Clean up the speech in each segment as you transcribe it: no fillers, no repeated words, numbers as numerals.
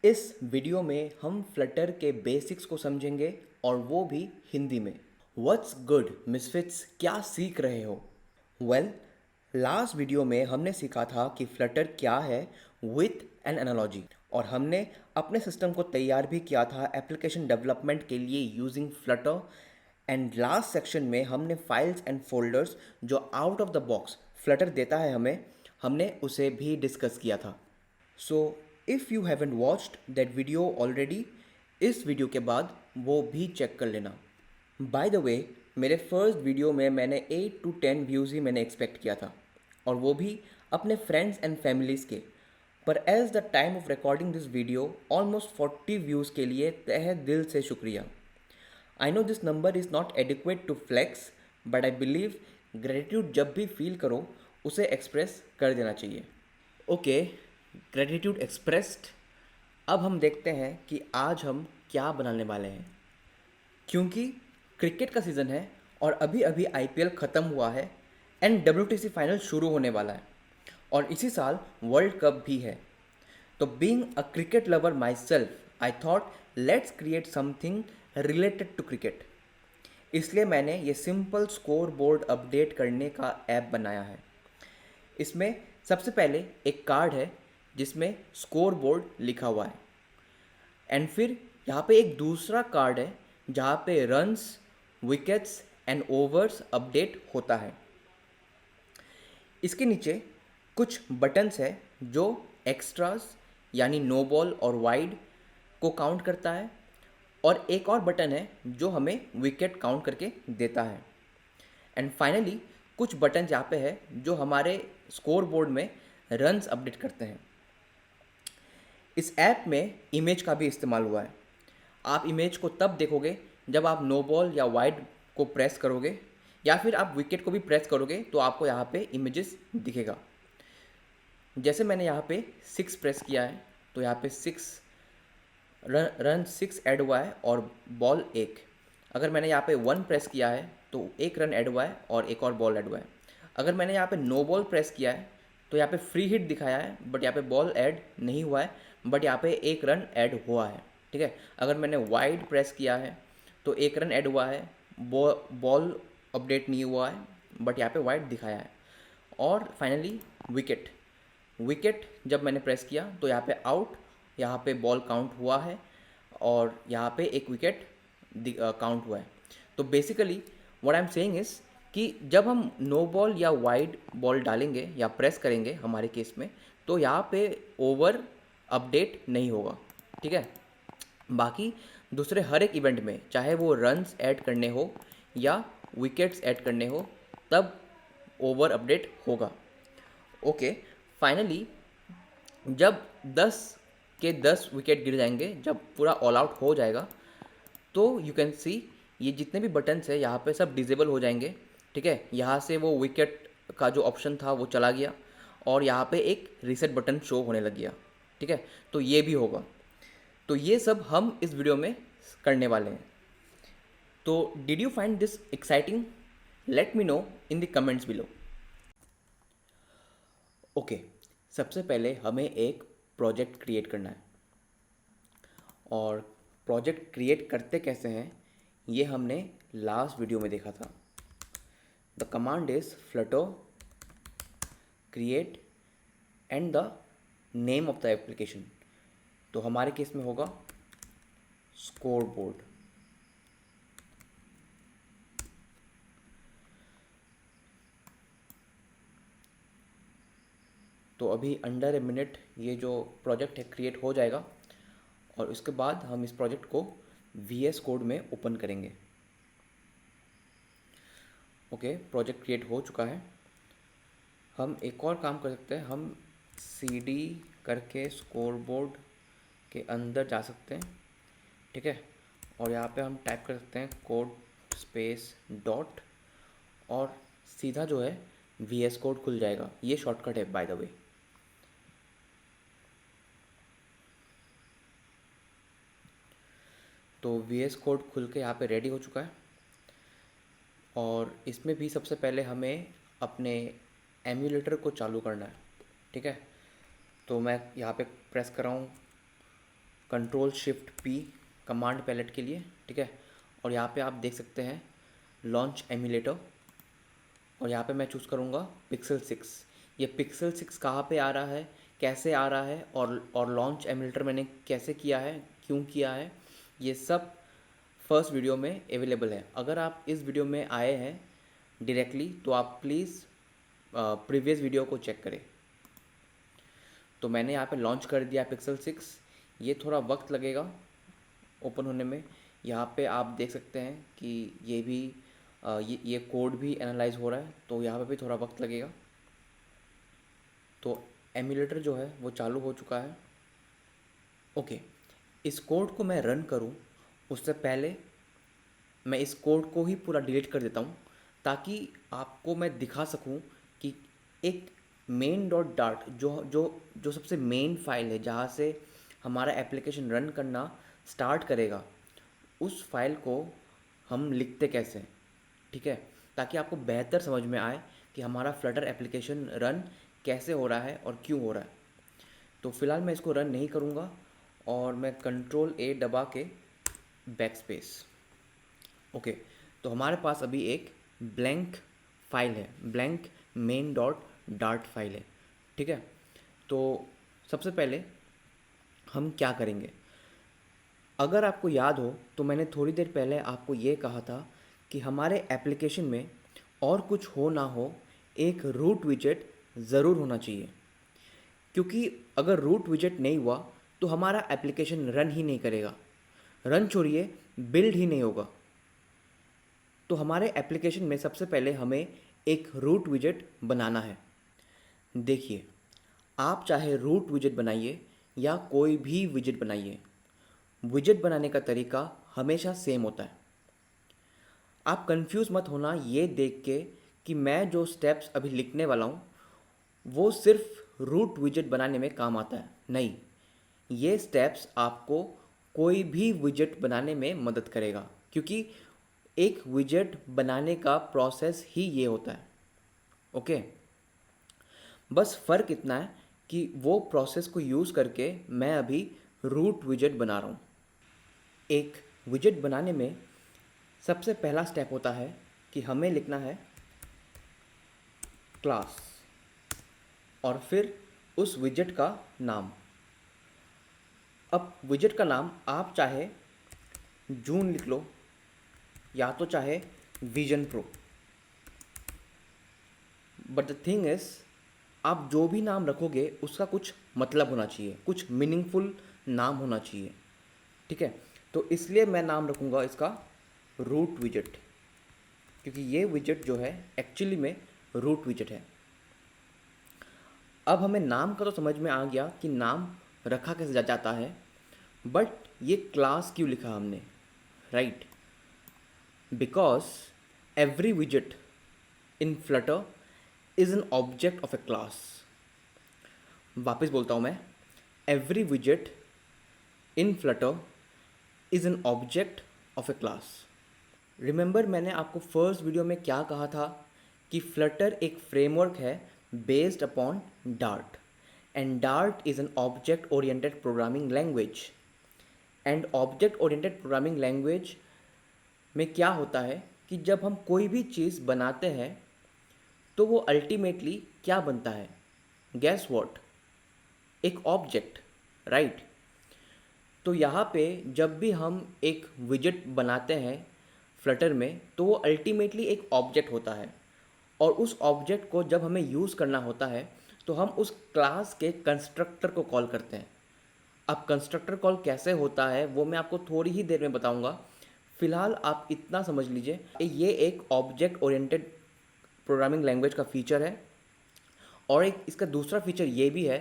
इस वीडियो में हम फ्लटर के बेसिक्स को समझेंगे और वो भी हिंदी में। व्हाट्स गुड मिसफिट्स, क्या सीख रहे हो? वेल, लास्ट वीडियो में हमने सीखा था कि फ्लटर क्या है विथ एन एनालॉजी, और हमने अपने सिस्टम को तैयार भी किया था एप्लीकेशन डेवलपमेंट के लिए using Flutter. And last section में हमने फाइल्स एंड फोल्डर्स जो out of the box Flutter देता है हमें, हमने उसे भी डिस्कस किया था। So if you haven't watched that video already, इस वीडियो के बाद वो भी चेक कर लेना। बाय द वे, मेरे फर्स्ट वीडियो में मैंने 8 to 10 व्यूज़ ही मैंने एक्सपेक्ट किया था, और वो भी अपने फ्रेंड्स एंड फैमिलीज़ के। पर as the time of recording this video almost 40 views के लिए तहे दिल से शुक्रिया। I know this number is not adequate to flex, but I believe gratitude जब भी फील करो उसे एक्सप्रेस कर देना चाहिए। Okay, gratitude expressed. अब हम देखते हैं कि आज हम क्या बनाने वाले हैं। क्योंकि क्रिकेट का सीज़न है और अभी अभी आईपीएल ख़त्म हुआ है एंड डब्ल्यूटीसी फाइनल शुरू होने वाला है, और इसी साल वर्ल्ड कप भी है। तो being a cricket lover myself, I thought let's create something related to cricket. इसलिए मैंने ये सिंपल स्कोर बोर्ड अपडेट करने का ऐप बनाया है। इसमें सबसे पहले एक कार्ड है जिसमें स्कोर बोर्ड लिखा हुआ है, एंड फिर यहाँ पे एक दूसरा कार्ड है जहाँ पे runs, wickets and overs update होता है। इसके नीचे कुछ बटन्स है जो एक्स्ट्रास यानी नो बॉल और वाइड को काउंट करता है, और एक और बटन है जो हमें विकेट काउंट करके देता है। एंड फाइनली कुछ बटन यहाँ पे है जो हमारे स्कोर बोर्ड में रन्स अपडेट करते हैं। इस ऐप में इमेज का भी इस्तेमाल हुआ है। आप इमेज को तब देखोगे जब आप नो बॉल या वाइड को प्रेस करोगे, या फिर आप विकेट को भी प्रेस करोगे तो आपको यहाँ पे इमेजेस दिखेगा। जैसे मैंने यहाँ पे 6 प्रेस किया है तो यहाँ पे 6 रन 6 ऐड हुआ है और बॉल 1। अगर मैंने यहाँ पे 1 प्रेस किया है तो 1 रन ऐड हुआ है और एक और बॉल ऐड हुआ है। अगर मैंने यहाँ पे नो बॉल प्रेस किया है तो यहाँ पे फ्री हिट दिखाया है, बट यहाँ पे बॉल ऐड नहीं हुआ है, बट यहाँ पे 1 रन ऐड हुआ है। ठीक है। अगर मैंने वाइड प्रेस किया है तो 1 रन ऐड हुआ है, बॉल अपडेट नहीं हुआ है, बट यहाँ पे वाइड दिखाया है। और फाइनली विकेट, जब मैंने प्रेस किया तो यहाँ पे आउट, यहाँ पे बॉल काउंट हुआ है, और यहाँ पे एक विकेट काउंट हुआ है। तो basically what I am saying is कि जब हम नो बॉल या वाइड बॉल डालेंगे या प्रेस करेंगे हमारे केस में, तो यहाँ पे ओवर अपडेट नहीं होगा। ठीक है। बाकी दूसरे हर एक इवेंट में, चाहे वो रन्स ऐड करने हो या विकेट्स ऐड करने हो, तब ओवर अपडेट होगा। ओके, फाइनली जब 10 के 10 विकेट गिर जाएंगे, जब पूरा ऑल आउट हो जाएगा, तो यू कैन सी ये जितने भी बटन्स है यहाँ पे सब डिजेबल हो जाएंगे। ठीक है। यहाँ से वो विकेट का जो ऑप्शन था वो चला गया, और यहाँ पे एक रीसेट बटन शो होने लग गया। ठीक है। तो ये भी होगा। तो ये सब हम इस वीडियो में करने वाले हैं। तो did you find this exciting? Let me know in the comments below. Okay, सबसे पहले हमें एक प्रोजेक्ट क्रिएट करना है, और प्रोजेक्ट क्रिएट करते कैसे हैं ये हमने लास्ट वीडियो में देखा था। The command is flutter create and the name of the application. तो हमारे केस में होगा स्कोर बोर्ड। तो अभी अंडर ए मिनट ये जो प्रोजेक्ट है क्रिएट हो जाएगा, और उसके बाद हम इस प्रोजेक्ट को VS कोड में ओपन करेंगे। ओके, प्रोजेक्ट क्रिएट हो चुका है। हम एक और काम कर सकते हैं, हम CD करके स्कोर बोर्ड के अंदर जा सकते हैं। ठीक है। और यहाँ पे हम टाइप कर सकते हैं कोड स्पेस डॉट, और सीधा जो है VS कोड खुल जाएगा। ये शॉर्टकट है बाय द वे। तो VS कोड खुल के यहाँ पे रेडी हो चुका है, और इसमें भी सबसे पहले हमें अपने एम्यूलेटर को चालू करना है। ठीक है। तो मैं यहाँ पे प्रेस कर रहा हूँ control shift P command palette के लिए, ठीक है। और यहाँ पे आप देख सकते हैं लॉन्च एमुलेटर, और यहाँ पे मैं चूज़ करूँगा पिक्सल 6। ये पिक्सल 6 कहाँ पे आ रहा है, कैसे आ रहा है, और लॉन्च एमुलेटर मैंने कैसे किया है, क्यों किया है, ये सब फर्स्ट वीडियो में अवेलेबल है। अगर आप इस वीडियो में आए हैं डायरेक्टली तो आप प्लीज़ प्रीवियस वीडियो को चेक करें। तो मैंने यहाँ पे लॉन्च कर दिया पिक्सल 6। ये थोड़ा वक्त लगेगा ओपन होने में। यहाँ पे आप देख सकते हैं कि ये भी ये कोड भी एनालाइज हो रहा है, तो यहाँ पे भी थोड़ा वक्त लगेगा। तो एमुलेटर जो है वो चालू हो चुका है। ओके, इस कोड को मैं रन करूँ उससे पहले मैं इस कोड को ही पूरा डिलीट कर देता हूँ, ताकि आपको मैं दिखा सकूँ कि एक मेन डॉट डार्ट जो जो जो सबसे मेन फाइल है जहाँ से हमारा एप्लीकेशन रन करना स्टार्ट करेगा, उस फाइल को हम लिखते कैसे हैं, ठीक है, ताकि आपको बेहतर समझ में आए कि हमारा फ्लटर एप्लीकेशन रन कैसे हो रहा है और क्यों हो रहा है। तो फ़िलहाल मैं इसको रन नहीं करूँगा और मैं कंट्रोल ए दबा के बैक स्पेस। ओके, तो हमारे पास अभी एक ब्लैंक फाइल है, blank main dot dart file है, ठीक है। तो सबसे पहले हम क्या करेंगे, अगर आपको याद हो तो मैंने थोड़ी देर पहले आपको ये कहा था कि हमारे एप्लीकेशन में और कुछ हो ना हो, एक रूट विजेट ज़रूर होना चाहिए, क्योंकि अगर रूट विजेट नहीं हुआ तो हमारा एप्लीकेशन रन ही नहीं करेगा, रन छोड़िए बिल्ड ही नहीं होगा। तो हमारे एप्लीकेशन में सबसे पहले हमें एक रूट विजेट बनाना है। देखिए, आप चाहे रूट विजेट बनाइए या कोई भी विजेट बनाइए, विजेट बनाने का तरीका हमेशा सेम होता है। आप कंफ्यूज मत होना ये देख के कि मैं जो स्टेप्स अभी लिखने वाला हूँ वो सिर्फ रूट विजेट बनाने में काम आता है, नहीं, ये स्टेप्स आपको कोई भी विजेट बनाने में मदद करेगा, क्योंकि एक विजेट बनाने का प्रोसेस ही ये होता है। ओके, बस फ़र्क इतना है कि वो प्रोसेस को यूज़ करके मैं अभी रूट विजेट बना रहा हूँ। एक विजेट बनाने में सबसे पहला स्टेप होता है कि हमें लिखना है क्लास और फिर उस विजेट का नाम। अब विजेट का नाम आप चाहे जून लिख लो या तो चाहे vision pro, but the thing is आप जो भी नाम रखोगे उसका कुछ मतलब होना चाहिए, कुछ मीनिंगफुल नाम होना चाहिए, ठीक है। तो इसलिए मैं नाम रखूँगा इसका रूट विजेट, क्योंकि ये विजेट जो है एक्चुअली में रूट विजेट है। अब हमें नाम का तो समझ में आ गया कि नाम रखा कैसे जाता है, बट ये क्लास क्यों लिखा हमने, राइट? बिकॉज एवरी विजेट in Flutter is an object of a class. वापस बोलता हूँ मैं, एवरी विजेट in Flutter is an object of a class. Remember मैंने आपको फर्स्ट वीडियो में क्या कहा था कि फ्लटर एक फ्रेमवर्क है based upon dart, and dart is an object oriented programming language. And object oriented programming language में क्या होता है कि जब हम कोई भी चीज़ बनाते हैं तो वो अल्टीमेटली क्या बनता है, गेस व्हाट, एक ऑब्जेक्ट, राइट? तो यहाँ पे जब भी हम एक विजेट बनाते हैं फ्लटर में तो वो अल्टीमेटली एक ऑब्जेक्ट होता है, और उस ऑब्जेक्ट को जब हमें यूज़ करना होता है तो हम उस क्लास के कंस्ट्रक्टर को कॉल करते हैं। अब कंस्ट्रक्टर कॉल कैसे होता है वो मैं आपको थोड़ी ही देर में बताऊंगा। फिलहाल आप इतना समझ लीजिए, ये एक ऑब्जेक्ट ओरिएंटेड प्रोग्रामिंग लैंग्वेज का फीचर है, और एक इसका दूसरा फीचर ये भी है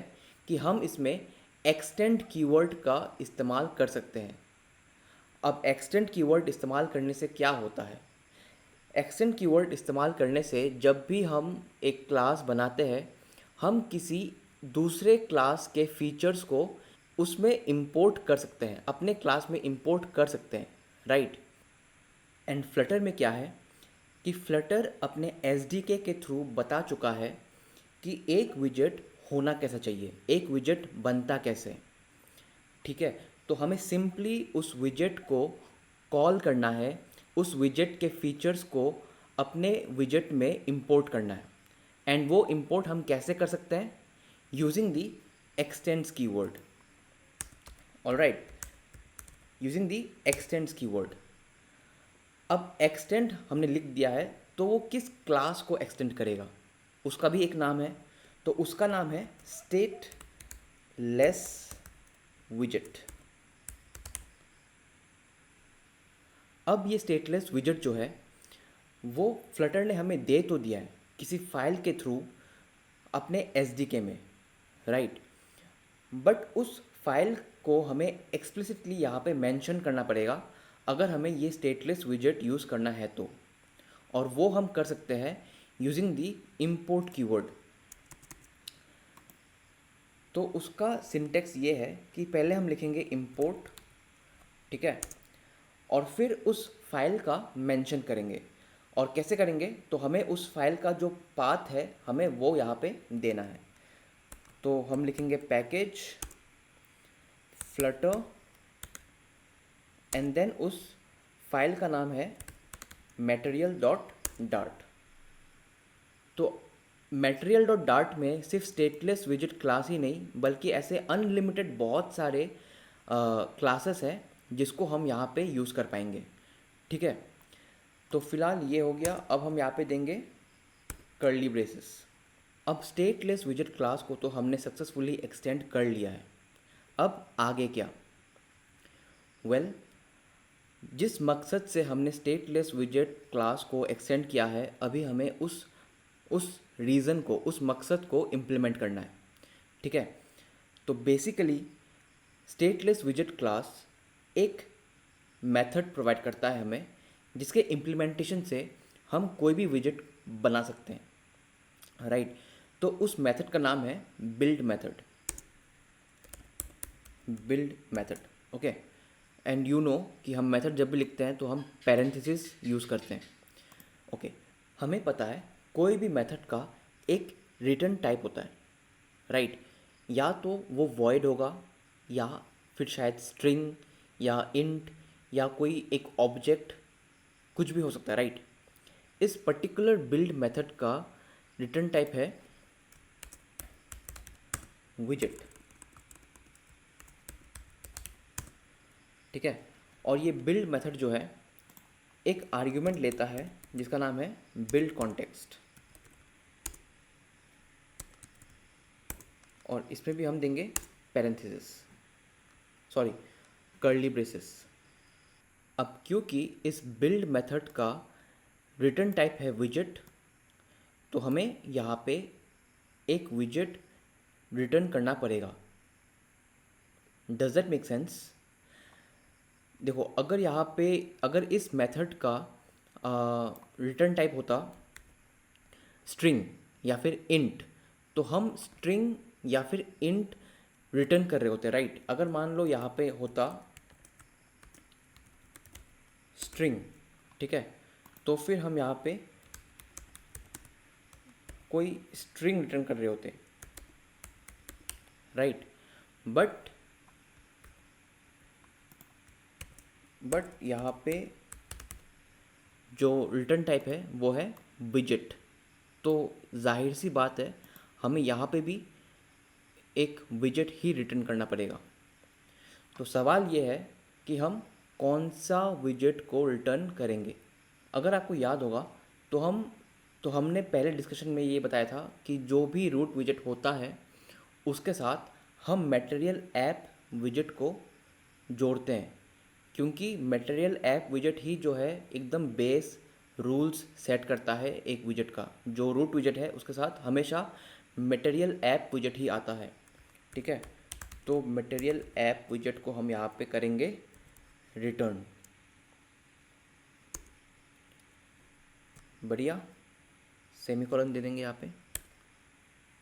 कि हम इसमें एक्सटेंड कीवर्ड का इस्तेमाल कर सकते हैं। अब एक्सटेंड कीवर्ड इस्तेमाल करने से क्या होता है, एक्सटेंड कीवर्ड इस्तेमाल करने से जब भी हम एक क्लास बनाते हैं हम किसी दूसरे क्लास के फीचर्स को उसमें इंपोर्ट कर सकते हैं, अपने क्लास में इंपोर्ट कर सकते हैं, राइट? एंड फ्लटर में क्या है कि फ्लटर अपने एसडीके के थ्रू बता चुका है कि एक विजेट होना कैसा चाहिए, एक विजेट बनता कैसे, ठीक है। तो हमें सिंपली उस विजेट को कॉल करना है, उस विजेट के फीचर्स को अपने विजेट में इंपोर्ट करना है। एंड वो इंपोर्ट हम कैसे कर सकते हैं? Using the x tends keyword. Alright, using the x tends keyword. अब एक्सटेंड हमने लिख दिया है, तो वो किस क्लास को एक्सटेंड करेगा उसका भी एक नाम है, तो उसका नाम है स्टेटलेस विजेट। अब ये स्टेटलेस विजेट जो है वो फ्लटर ने हमें दे तो दिया है किसी फाइल के थ्रू अपने एसडीके में, राइट, बट उस फाइल को हमें एक्सप्लिसिटली यहाँ पे मेंशन करना पड़ेगा अगर हमें ये स्टेटलेस विजेट यूज़ करना है तो। और वो हम कर सकते हैं यूजिंग दी इंपोर्ट कीवर्ड। तो उसका सिंटेक्स ये है कि पहले हम लिखेंगे इंपोर्ट, ठीक है, और फिर उस फाइल का मेंशन करेंगे। और कैसे करेंगे? तो हमें उस फाइल का जो पाथ है हमें वो यहाँ पे देना है। तो हम लिखेंगे पैकेज फ्लटर एंड देन उस फाइल का नाम है material.dart। तो material.dart में सिर्फ स्टेटलेस विजेट क्लास ही नहीं बल्कि ऐसे अनलिमिटेड बहुत सारे क्लासेस हैं जिसको हम यहाँ पे यूज़ कर पाएंगे, ठीक है। तो फिलहाल ये हो गया। अब हम यहाँ पे देंगे कर्ली ब्रेसेस। अब स्टेटलेस विजेट क्लास को तो हमने सक्सेसफुली एक्सटेंड कर लिया है। अब आगे क्या? वेल, जिस मकसद से हमने स्टेटलेस विजेट क्लास को एक्सटेंड किया है, अभी हमें उस रीज़न को, उस मकसद को इम्प्लीमेंट करना है, ठीक है। तो बेसिकली स्टेटलेस विजेट क्लास एक मेथड प्रोवाइड करता है हमें जिसके इम्प्लीमेंटेशन से हम कोई भी विजेट बना सकते हैं, राइट। तो उस मेथड का नाम है build method. Build method, okay. And you know कि हम मेथड जब भी लिखते हैं तो हम पैरेंथेसिस यूज़ करते हैं, ओके। हमें पता है कोई भी मेथड का एक रिटर्न टाइप होता है, राइट। या तो वो वॉइड होगा या फिर शायद स्ट्रिंग या इंट या कोई एक ऑब्जेक्ट, कुछ भी हो सकता है, राइट। इस पर्टिकुलर बिल्ड मेथड का रिटर्न टाइप है विजेट, ठीक है। और ये बिल्ड मेथड जो है एक आर्ग्यूमेंट लेता है जिसका नाम है बिल्ड कॉन्टेक्स्ट, और इसमें भी हम देंगे पैरेंथेसिस, सॉरी कर्ली ब्रेसेस। अब क्योंकि इस बिल्ड मेथड का रिटर्न टाइप है विजेट, तो हमें यहाँ पे एक विजेट रिटर्न करना पड़ेगा। Does that make sense? देखो, अगर यहाँ पे अगर इस मेथड का रिटर्न टाइप होता स्ट्रिंग या फिर इंट, तो हम स्ट्रिंग या फिर इंट रिटर्न कर रहे होते, राइट। अगर मान लो यहाँ पे होता स्ट्रिंग, ठीक है, तो फिर हम यहाँ पे कोई स्ट्रिंग रिटर्न कर रहे होते, राइट। बट यहाँ पे जो रिटर्न टाइप है वो है विजेट, तो जाहिर सी बात है हमें यहाँ पे भी एक विजेट ही रिटर्न करना पड़ेगा। तो सवाल ये है कि हम कौन सा विजेट को रिटर्न करेंगे। अगर आपको याद होगा तो हमने पहले डिस्कशन में ये बताया था कि जो भी रूट विजेट होता है उसके साथ हम मटेरियल ऐप विजेट को जोड़ते हैं, क्योंकि मटेरियल ऐप विजेट ही जो है एकदम बेस रूल्स सेट करता है एक विजेट का। जो रूट विजेट है उसके साथ हमेशा मटेरियल ऐप विजेट ही आता है, ठीक है। तो मटेरियल ऐप विजेट को हम यहाँ पे करेंगे रिटर्न। बढ़िया, सेमीकोलन दे देंगे यहाँ पे,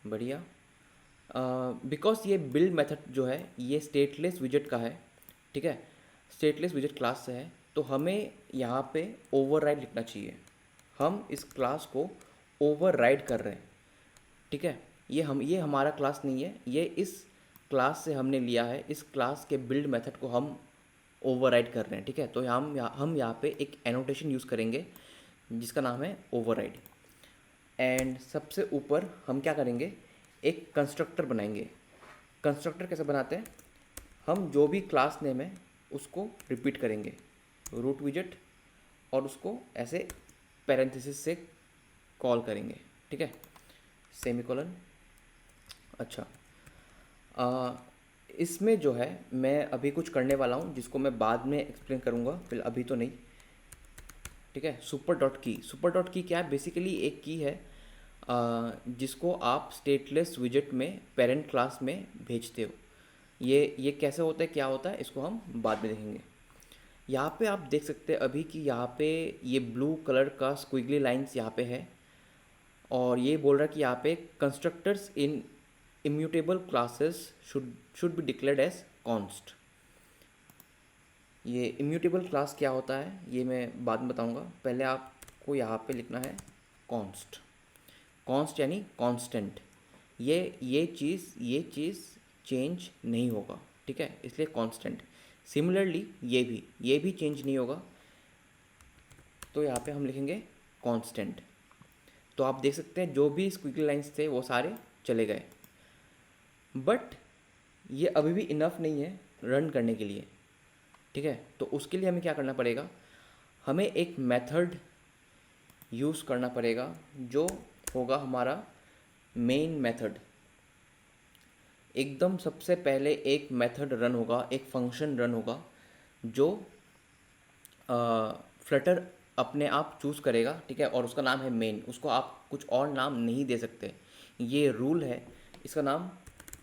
बढ़िया। बिकॉज ये बिल्ड मेथड जो है ये स्टेटलेस विजेट का है, ठीक है, स्टेटलेस विजेट क्लास से है, तो हमें यहाँ पे ओवरराइड लिखना चाहिए। हम इस क्लास को ओवरराइड कर रहे हैं, ठीक है। ये हमारा क्लास नहीं है, ये इस क्लास से हमने लिया है, इस क्लास के बिल्ड मेथड को हम ओवरराइड कर रहे हैं, ठीक है। तो हम यहाँ पे एक एनोटेशन यूज़ करेंगे जिसका नाम है ओवरराइड। एंड सबसे ऊपर हम क्या करेंगे, एक कंस्ट्रक्टर बनाएंगे। कंस्ट्रक्टर कैसे बनाते हैं, हम जो भी क्लास नेम है उसको रिपीट करेंगे, रूट विजेट, और उसको ऐसे पैरेंथेसिस से कॉल करेंगे, ठीक है, सेमीकोलन। अच्छा, आ, इसमें जो है मैं अभी कुछ करने वाला हूँ जिसको मैं बाद में एक्सप्लेन करूँगा, फिर अभी तो नहीं, ठीक है। सुपर डॉट की क्या है, बेसिकली एक की है जिसको आप स्टेटलेस विजेट में पेरेंट क्लास में भेजते हो। ये कैसे होता है, क्या होता है, इसको हम बाद में देखेंगे। यहाँ पे आप देख सकते हैं अभी कि यहाँ पे ये ब्लू कलर का स्क्विगली लाइंस यहाँ पे है, और ये बोल रहा है कि यहाँ पे constructors in immutable classes should be declared as const. ये इम्यूटेबल क्लास क्या होता है ये मैं बाद में बताऊंगा, पहले आपको यहाँ पे लिखना है कॉन्स्ट। कॉन्स्ट यानी कांस्टेंट। ये चीज़ चेंज नहीं होगा, ठीक है, इसलिए कांस्टेंट। सिमिलरली ये भी चेंज नहीं होगा, तो यहाँ पे हम लिखेंगे कांस्टेंट। तो आप देख सकते हैं जो भी स्क्विगल लाइंस थे वो सारे चले गए, बट ये अभी भी इनफ नहीं है रन करने के लिए, ठीक है। तो उसके लिए हमें क्या करना पड़ेगा, हमें एक मेथड यूज़ करना पड़ेगा जो होगा हमारा मेन मेथड। एकदम सबसे पहले एक मेथड रन होगा, एक फंक्शन रन होगा जो फ्लटर अपने आप चूज़ करेगा, ठीक है, और उसका नाम है मेन। उसको आप कुछ और नाम नहीं दे सकते, ये रूल है, इसका नाम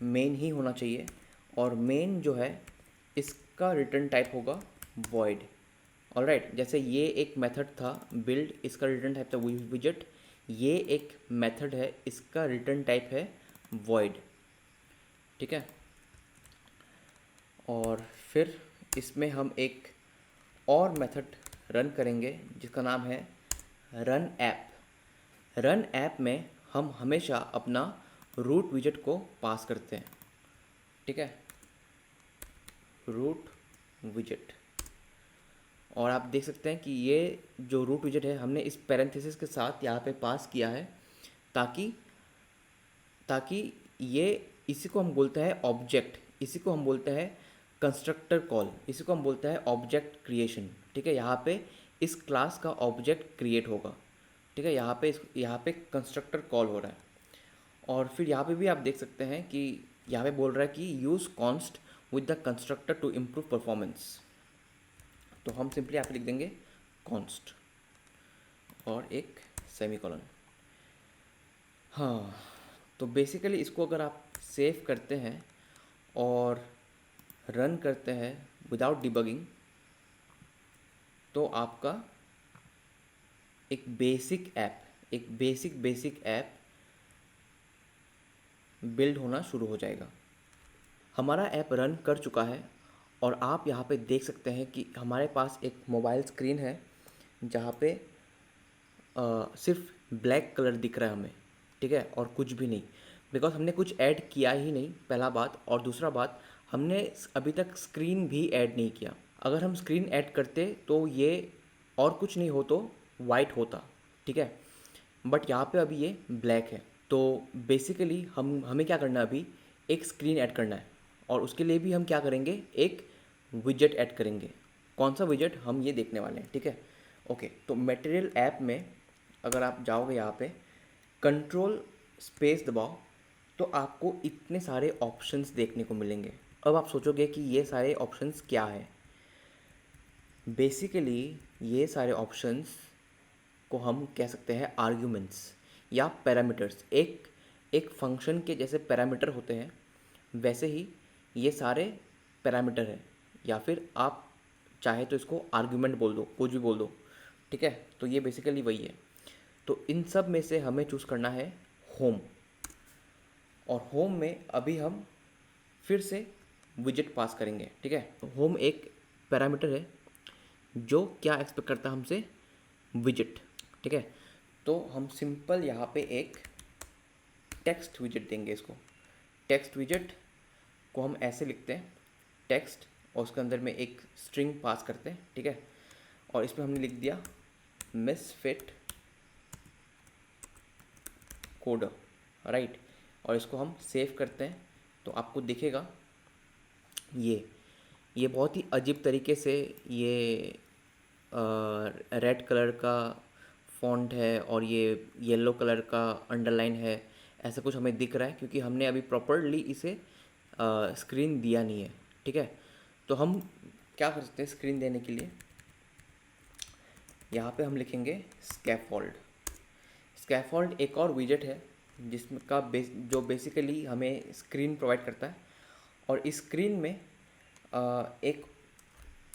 मेन ही होना चाहिए। और मेन जो है इसका रिटर्न टाइप होगा वॉइड। ऑलराइट, जैसे ये एक मेथड था बिल्ड, इसका रिटर्न टाइप था विजेट। ये एक मेथड है, इसका रिटर्न टाइप है वॉइड, ठीक है। और फिर इसमें हम एक और मेथड रन करेंगे जिसका नाम है रन ऐप। रन ऐप में हम हमेशा अपना रूट विजेट को पास करते हैं, ठीक है, रूट विजेट। और आप देख सकते हैं कि ये जो रूट विजेट है हमने इस पैरेंथेसिस के साथ यहाँ पे पास किया है, ताकि ताकि ये, इसी को हम बोलते हैं ऑब्जेक्ट, इसी को हम बोलते हैं कंस्ट्रक्टर कॉल, इसी को हम बोलते हैं ऑब्जेक्ट क्रिएशन, ठीक है। यहाँ पे इस क्लास का ऑब्जेक्ट क्रिएट होगा, ठीक है, यहाँ पे कंस्ट्रक्टर कॉल हो रहा है। और फिर यहाँ पे भी आप देख सकते हैं कि यहाँ पे बोल रहा है कि use const with the constructor to improve performance. तो हम सिंपली यहाँ पे लिख देंगे कॉन्स्ट और एक सेमीकोलन। हाँ, तो बेसिकली इसको अगर आप सेव करते हैं और रन करते हैं विदाउट डिबगिंग, तो आपका एक बेसिक ऐप बिल्ड होना शुरू हो जाएगा। हमारा ऐप रन कर चुका है और आप यहाँ पे देख सकते हैं कि हमारे पास एक मोबाइल स्क्रीन है जहाँ पे सिर्फ ब्लैक कलर दिख रहा है हमें, ठीक है, और कुछ भी नहीं, बिकॉज हमने कुछ ऐड किया ही नहीं, पहला बात। और दूसरा बात, हमने अभी तक स्क्रीन भी ऐड नहीं किया। अगर हम स्क्रीन ऐड करते तो ये और कुछ नहीं हो तो वाइट होता, ठीक है, बट यहाँ पे अभी ये ब्लैक है। तो बेसिकली हमें क्या करना है, अभी एक स्क्रीन ऐड करना है, और उसके लिए भी हम क्या करेंगे, एक विजेट ऐड करेंगे। कौन सा विजेट, हम ये देखने वाले हैं, ठीक है। ओके, तो मटेरियल ऐप में अगर आप जाओगे यहाँ पे कंट्रोल स्पेस दबाओ, तो आपको इतने सारे ऑप्शंस देखने को मिलेंगे। अब आप सोचोगे कि ये सारे ऑप्शंस क्या है। बेसिकली ये सारे ऑप्शंस को हम कह सकते हैं आर्ग्यूमेंट्स या पैरामीटर्स। एक फंक्शन के जैसे पैरामीटर होते हैं वैसे ही ये सारे पैरामीटर हैं, या फिर आप चाहे तो इसको आर्ग्यूमेंट बोल दो, कुछ भी बोल दो, ठीक है। तो ये बेसिकली वही है। तो इन सब में से हमें चूज़ करना है होम, और होम में अभी हम फिर से विजेट पास करेंगे, ठीक है। होम एक पैरामीटर है जो क्या एक्सपेक्ट करता है हमसे, विजेट, ठीक है। तो हम सिंपल यहाँ पे एक टेक्स्ट विजेट देंगे इसको, टेक्स्ट विजेट को हम ऐसे लिखते हैं टेक्स्ट, और उसके अंदर में एक स्ट्रिंग पास करते हैं, ठीक है। और इसमें हमने लिख दिया मिसफिट कोडर, राइट। और इसको हम सेव करते हैं तो आपको दिखेगा ये बहुत ही अजीब तरीके से ये रेड कलर का फॉन्ट है और ये येलो कलर का अंडरलाइन है, ऐसा कुछ हमें दिख रहा है क्योंकि हमने अभी प्रॉपरली इसे स्क्रीन दिया नहीं है, ठीक है। तो हम क्या कर सकते हैं स्क्रीन देने के लिए, यहाँ पे हम लिखेंगे स्कैफोल्ड। स्कैफोल्ड एक और विजेट है जिसमें का जो बेसिकली हमें स्क्रीन प्रोवाइड करता है। और इस स्क्रीन में एक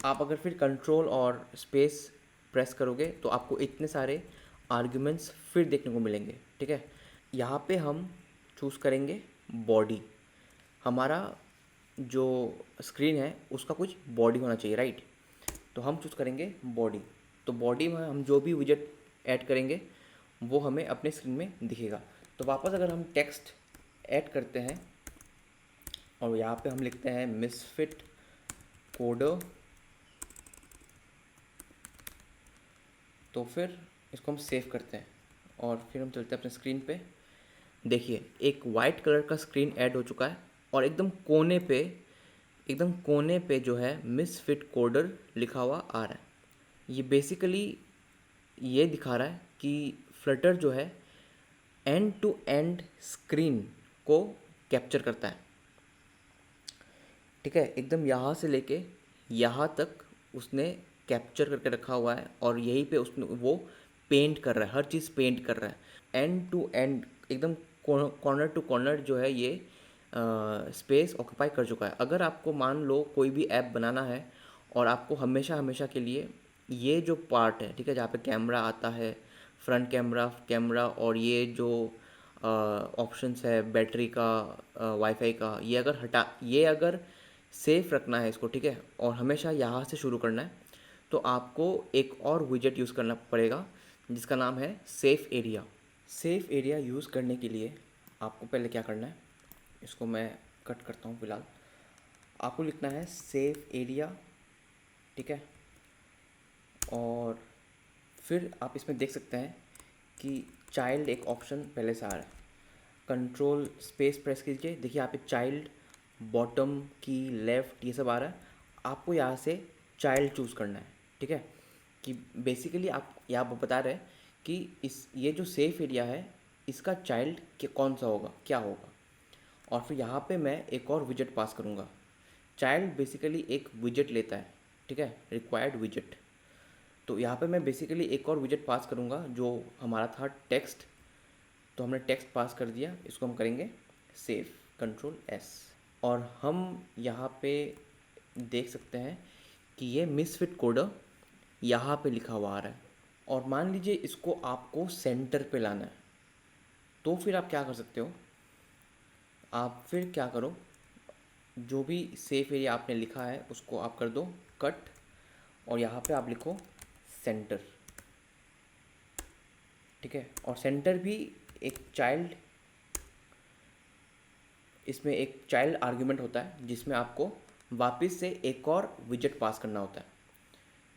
आप अगर फिर कंट्रोल और स्पेस प्रेस करोगे तो आपको इतने सारे आर्ग्यूमेंट्स फिर देखने को मिलेंगे, ठीक है। यहाँ पे हम चूज़ करेंगे बॉडी। हमारा जो स्क्रीन है उसका कुछ बॉडी होना चाहिए, राइट। तो हम चूज़ करेंगे बॉडी। तो बॉडी में हम जो भी विजेट ऐड करेंगे वो हमें अपने स्क्रीन में दिखेगा। तो वापस अगर हम टेक्स्ट ऐड करते हैं और यहाँ पे हम लिखते हैं मिसफिट कोडर, तो फिर इसको हम सेव करते हैं और फिर हम चलते हैं अपने स्क्रीन पे। देखिए एक वाइट कलर का स्क्रीन ऐड हो चुका है और एकदम कोने पे जो है मिसफिट कोडर लिखा हुआ आ रहा है। ये बेसिकली ये दिखा रहा है कि फ्लटर जो है एंड टू एंड स्क्रीन को कैप्चर करता है, ठीक है। एकदम यहाँ से लेके यहाँ तक उसने कैप्चर करके रखा हुआ है और यहीं पे उसने वो पेंट कर रहा है, हर चीज़ पेंट कर रहा है एंड टू एंड, एकदम कॉर्नर टू कॉर्नर जो है ये स्पेस ऑक्यूपाई कर चुका है। अगर आपको मान लो कोई भी ऐप बनाना है और आपको हमेशा हमेशा के लिए ये जो पार्ट है, ठीक है, जहाँ पे कैमरा आता है, फ्रंट कैमरा और ये जो ऑप्शंस है बैटरी का, वाईफाई का, ये अगर सेफ रखना है इसको, ठीक है, और हमेशा यहाँ से शुरू करना है, तो आपको एक और विजेट यूज़ करना पड़ेगा जिसका नाम है safe area. Safe area use करने के लिए आपको पहले क्या करना है, इसको मैं कट करता हूँ फ़िलहाल। आपको लिखना है सेफ एरिया, ठीक है। और फिर आप इसमें देख सकते हैं कि चाइल्ड एक ऑप्शन पहले से आ रहा है। कंट्रोल स्पेस प्रेस कीजिए, देखिए यहाँ पे चाइल्ड, बॉटम की, लेफ़्ट, ये सब आ रहा है। आपको यहाँ से चाइल्ड चूज़ करना है, ठीक है। कि बेसिकली आप यहाँ बता रहे हैं कि ये जो सेफ एरिया है इसका चाइल्ड कौन सा होगा, क्या होगा। और फिर यहाँ पे मैं एक और विजेट पास करूँगा। चाइल्ड बेसिकली एक विजेट लेता है, ठीक है, रिक्वायर्ड विजेट। तो यहाँ पे मैं बेसिकली एक और विजेट पास करूँगा जो हमारा था टेक्स्ट। तो हमने टेक्स्ट पास कर दिया, इसको हम करेंगे सेव, कंट्रोल एस। और हम यहाँ पे देख सकते हैं कि ये मिसफिट कोडर यहाँ पे लिखा हुआ आ रहा है। और मान लीजिए इसको आपको सेंटर पे लाना है, तो फिर आप क्या कर सकते हो, आप फिर क्या करो, जो भी सेफ एरिया आपने लिखा है उसको आप कर दो कट, और यहाँ पे आप लिखो सेंटर, ठीक है। और सेंटर भी एक चाइल्ड, इसमें एक चाइल्ड आर्ग्यूमेंट होता है जिसमें आपको वापस से एक और विजेट पास करना होता है।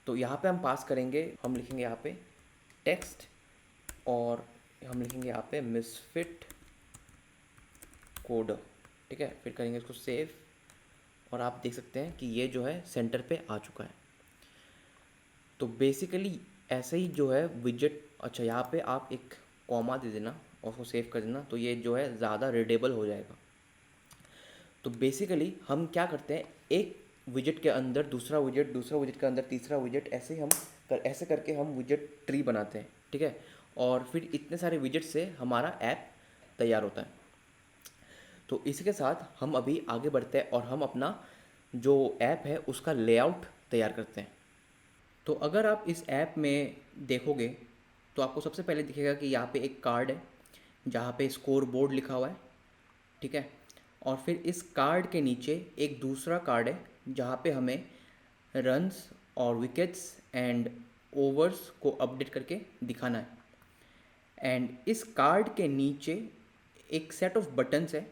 तो यहाँ पे हम पास करेंगे, हम लिखेंगे यहाँ पे टेक्स्ट और हम लिखेंगे यहाँ पे मिसफिट कोडर, ठीक है। फिर करेंगे इसको सेव और आप देख सकते हैं कि ये जो है सेंटर पे आ चुका है। तो बेसिकली ऐसे ही जो है विजेट, अच्छा यहाँ पे आप एक कॉमा दे देना और उसको सेव कर देना, तो ये जो है ज़्यादा रीडेबल हो जाएगा। तो बेसिकली हम क्या करते हैं, एक विजेट के अंदर दूसरा विजेट के अंदर तीसरा विजेट, ऐसे करके हम विजेट ट्री बनाते हैं, ठीक है। और फिर इतने सारे विजेट से हमारा ऐप तैयार होता है। तो इसी के साथ हम अभी आगे बढ़ते हैं और हम अपना जो ऐप है उसका लेआउट तैयार करते हैं। तो अगर आप इस ऐप में देखोगे तो आपको सबसे पहले दिखेगा कि यहाँ पे एक कार्ड है जहाँ पे स्कोर बोर्ड लिखा हुआ है, ठीक है। और फिर इस कार्ड के नीचे एक दूसरा कार्ड है जहाँ पे हमें रन्स और विकेट्स एंड ओवर्स को अपडेट करके दिखाना है। एंड इस कार्ड के नीचे एक सेट ऑफ बटन्स है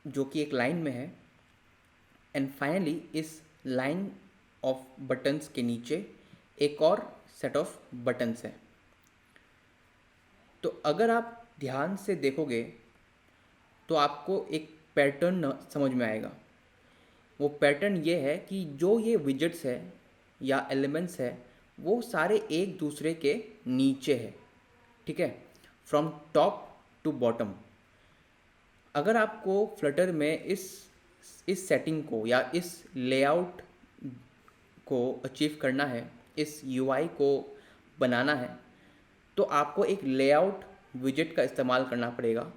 जो कि एक लाइन में है, एंड फाइनली इस लाइन ऑफ बटन्स के नीचे एक और सेट ऑफ बटन्स है। तो अगर आप ध्यान से देखोगे तो आपको एक पैटर्न समझ में आएगा। वो पैटर्न ये है कि जो ये विजेट्स है या एलिमेंट्स है वो सारे एक दूसरे के नीचे है, ठीक है, फ्रॉम टॉप टू बॉटम। अगर आपको फ्लटर में इस सेटिंग को या इस लेआउट को अचीव करना है, इस यूआई को बनाना है, तो आपको एक लेआउट विजेट का इस्तेमाल करना पड़ेगा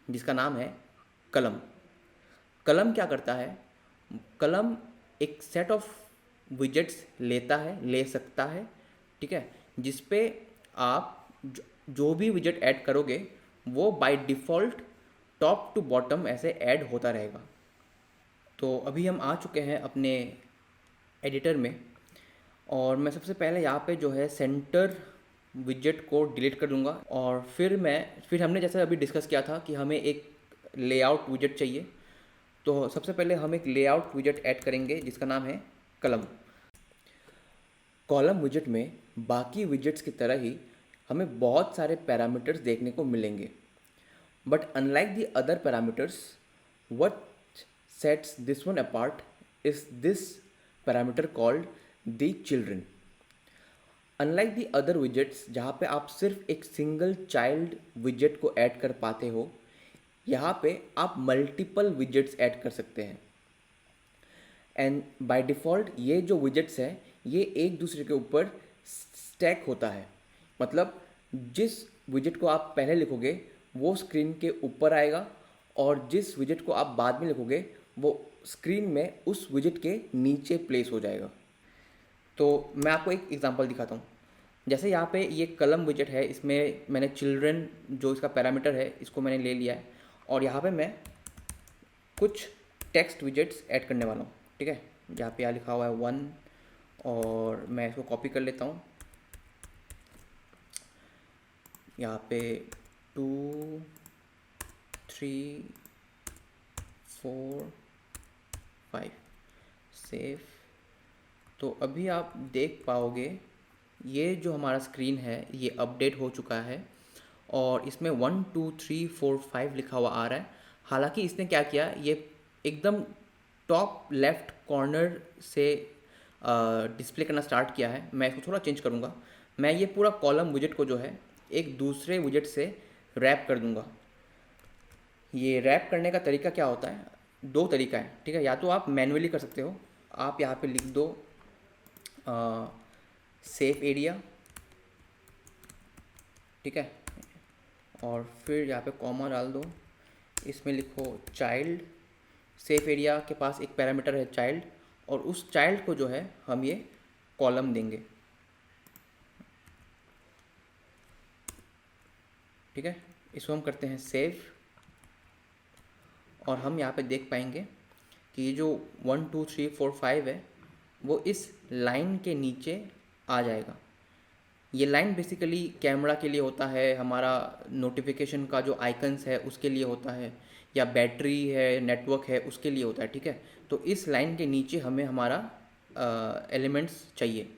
जिसका नाम है कलम। कलम क्या करता है? कलम एक सेट ऑफ विजेट्स ले सकता है, ठीक है, जिस पे आप जो भी विजेट ऐड करोगे वो by default top to bottom ऐसे ऐड होता रहेगा। तो अभी हम आ चुके हैं अपने एडिटर में, और मैं सबसे पहले यहाँ पे जो है सेंटर विजेट को डिलीट कर दूंगा, और फिर हमने जैसे अभी डिस्कस किया था कि हमें एक लेआउट विजेट चाहिए। तो सबसे पहले हम एक लेआउट विजेट ऐड करेंगे जिसका नाम है कलम। कॉलम विजेट में बाकी विजेट्स की तरह ही हमें बहुत सारे पैरामीटर्स देखने को मिलेंगे, but unlike the other parameters, what sets this one apart is this parameter called the children. Unlike the other widgets जहाँ पे आप सिर्फ एक सिंगल चाइल्ड विजेट को ऐड कर पाते हो, यहाँ पे आप मल्टीपल विजेट्स ऐड कर सकते हैं। एंड बाय डिफ़ॉल्ट ये जो विजेट्स हैं ये एक दूसरे के ऊपर स्टैक होता है। मतलब जिस विजेट को आप पहले लिखोगे वो स्क्रीन के ऊपर आएगा, और जिस विजेट को आप बाद में लिखोगे वो स्क्रीन में उस विजेट के नीचे प्लेस हो जाएगा। तो मैं आपको एक एग्जांपल दिखाता हूँ। जैसे यहाँ पे ये कलम विजेट है, इसमें मैंने चिल्ड्रन जो इसका पैरामीटर है इसको मैंने ले लिया है, और यहाँ पे मैं कुछ टेक्स्ट विजेट्स ऐड करने वाला हूँ, ठीक है। यहाँ पे यहाँ लिखा हुआ है 1, और मैं इसको कॉपी कर लेता हूँ। यहाँ पे 2, 3, 4, 5 सेव। तो अभी आप देख पाओगे ये जो हमारा स्क्रीन है ये अपडेट हो चुका है, और इसमें 1, 2, 3, 4, 5 लिखा हुआ आ रहा है। हालांकि इसने क्या किया, ये एकदम टॉप लेफ्ट कॉर्नर से डिस्प्ले करना स्टार्ट किया है। मैं इसको थोड़ा चेंज करूँगा। मैं ये पूरा कॉलम विजेट को जो है एक दूसरे विजेट से रैप कर दूँगा। ये रैप करने का तरीका क्या होता है? 2 तरीका है, ठीक है। या तो आप मैन्युअली कर सकते हो, आप यहाँ पे लिख दो सेफ एरिया, ठीक है, और फिर यहाँ पे कॉमा डाल दो, इसमें लिखो चाइल्ड। सेफ एरिया के पास एक पैरामीटर है चाइल्ड, और उस चाइल्ड को जो है हम ये कॉलम देंगे, ठीक है। इसको हम करते हैं सेव, और हम यहाँ पे देख पाएंगे कि ये जो 1, 2, 3, 4, 5 है वो इस लाइन के नीचे आ जाएगा। ये लाइन बेसिकली कैमरा के लिए होता है, हमारा नोटिफिकेशन का जो आइकन्स है उसके लिए होता है, या बैटरी है, नेटवर्क है, उसके लिए होता है, ठीक है। तो इस लाइन के नीचे हमें हमारा एलिमेंट्स चाहिए।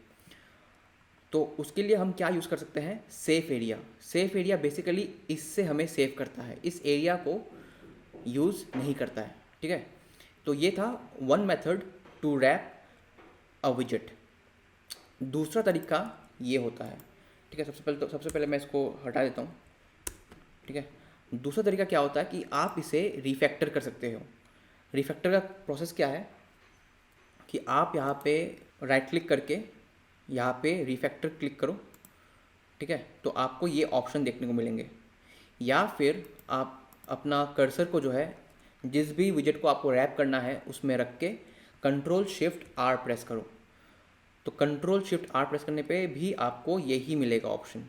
तो उसके लिए हम क्या यूज़ कर सकते हैं? Safe area. Safe area basically इससे हमें सेव करता है, इस एरिया को यूज़ नहीं करता है, ठीक है। तो ये था वन मेथड टू रैप अ विजेट। दूसरा तरीका ये होता है, ठीक है। सबसे पहले मैं इसको हटा देता हूँ, ठीक है। दूसरा तरीका क्या होता है कि आप इसे रिफैक्टर कर सकते हो। रिफैक्टर का प्रोसेस क्या है कि आप यहाँ पे राइट क्लिक करके यहाँ पे रिफैक्टर क्लिक करो, ठीक है, तो आपको ये ऑप्शन देखने को मिलेंगे। या फिर आप अपना कर्सर को जो है जिस भी विजेट को आपको रैप करना है उसमें रख के कंट्रोल शिफ्ट आर प्रेस करो, तो कंट्रोल शिफ्ट आर प्रेस करने पे भी आपको यही मिलेगा ऑप्शन।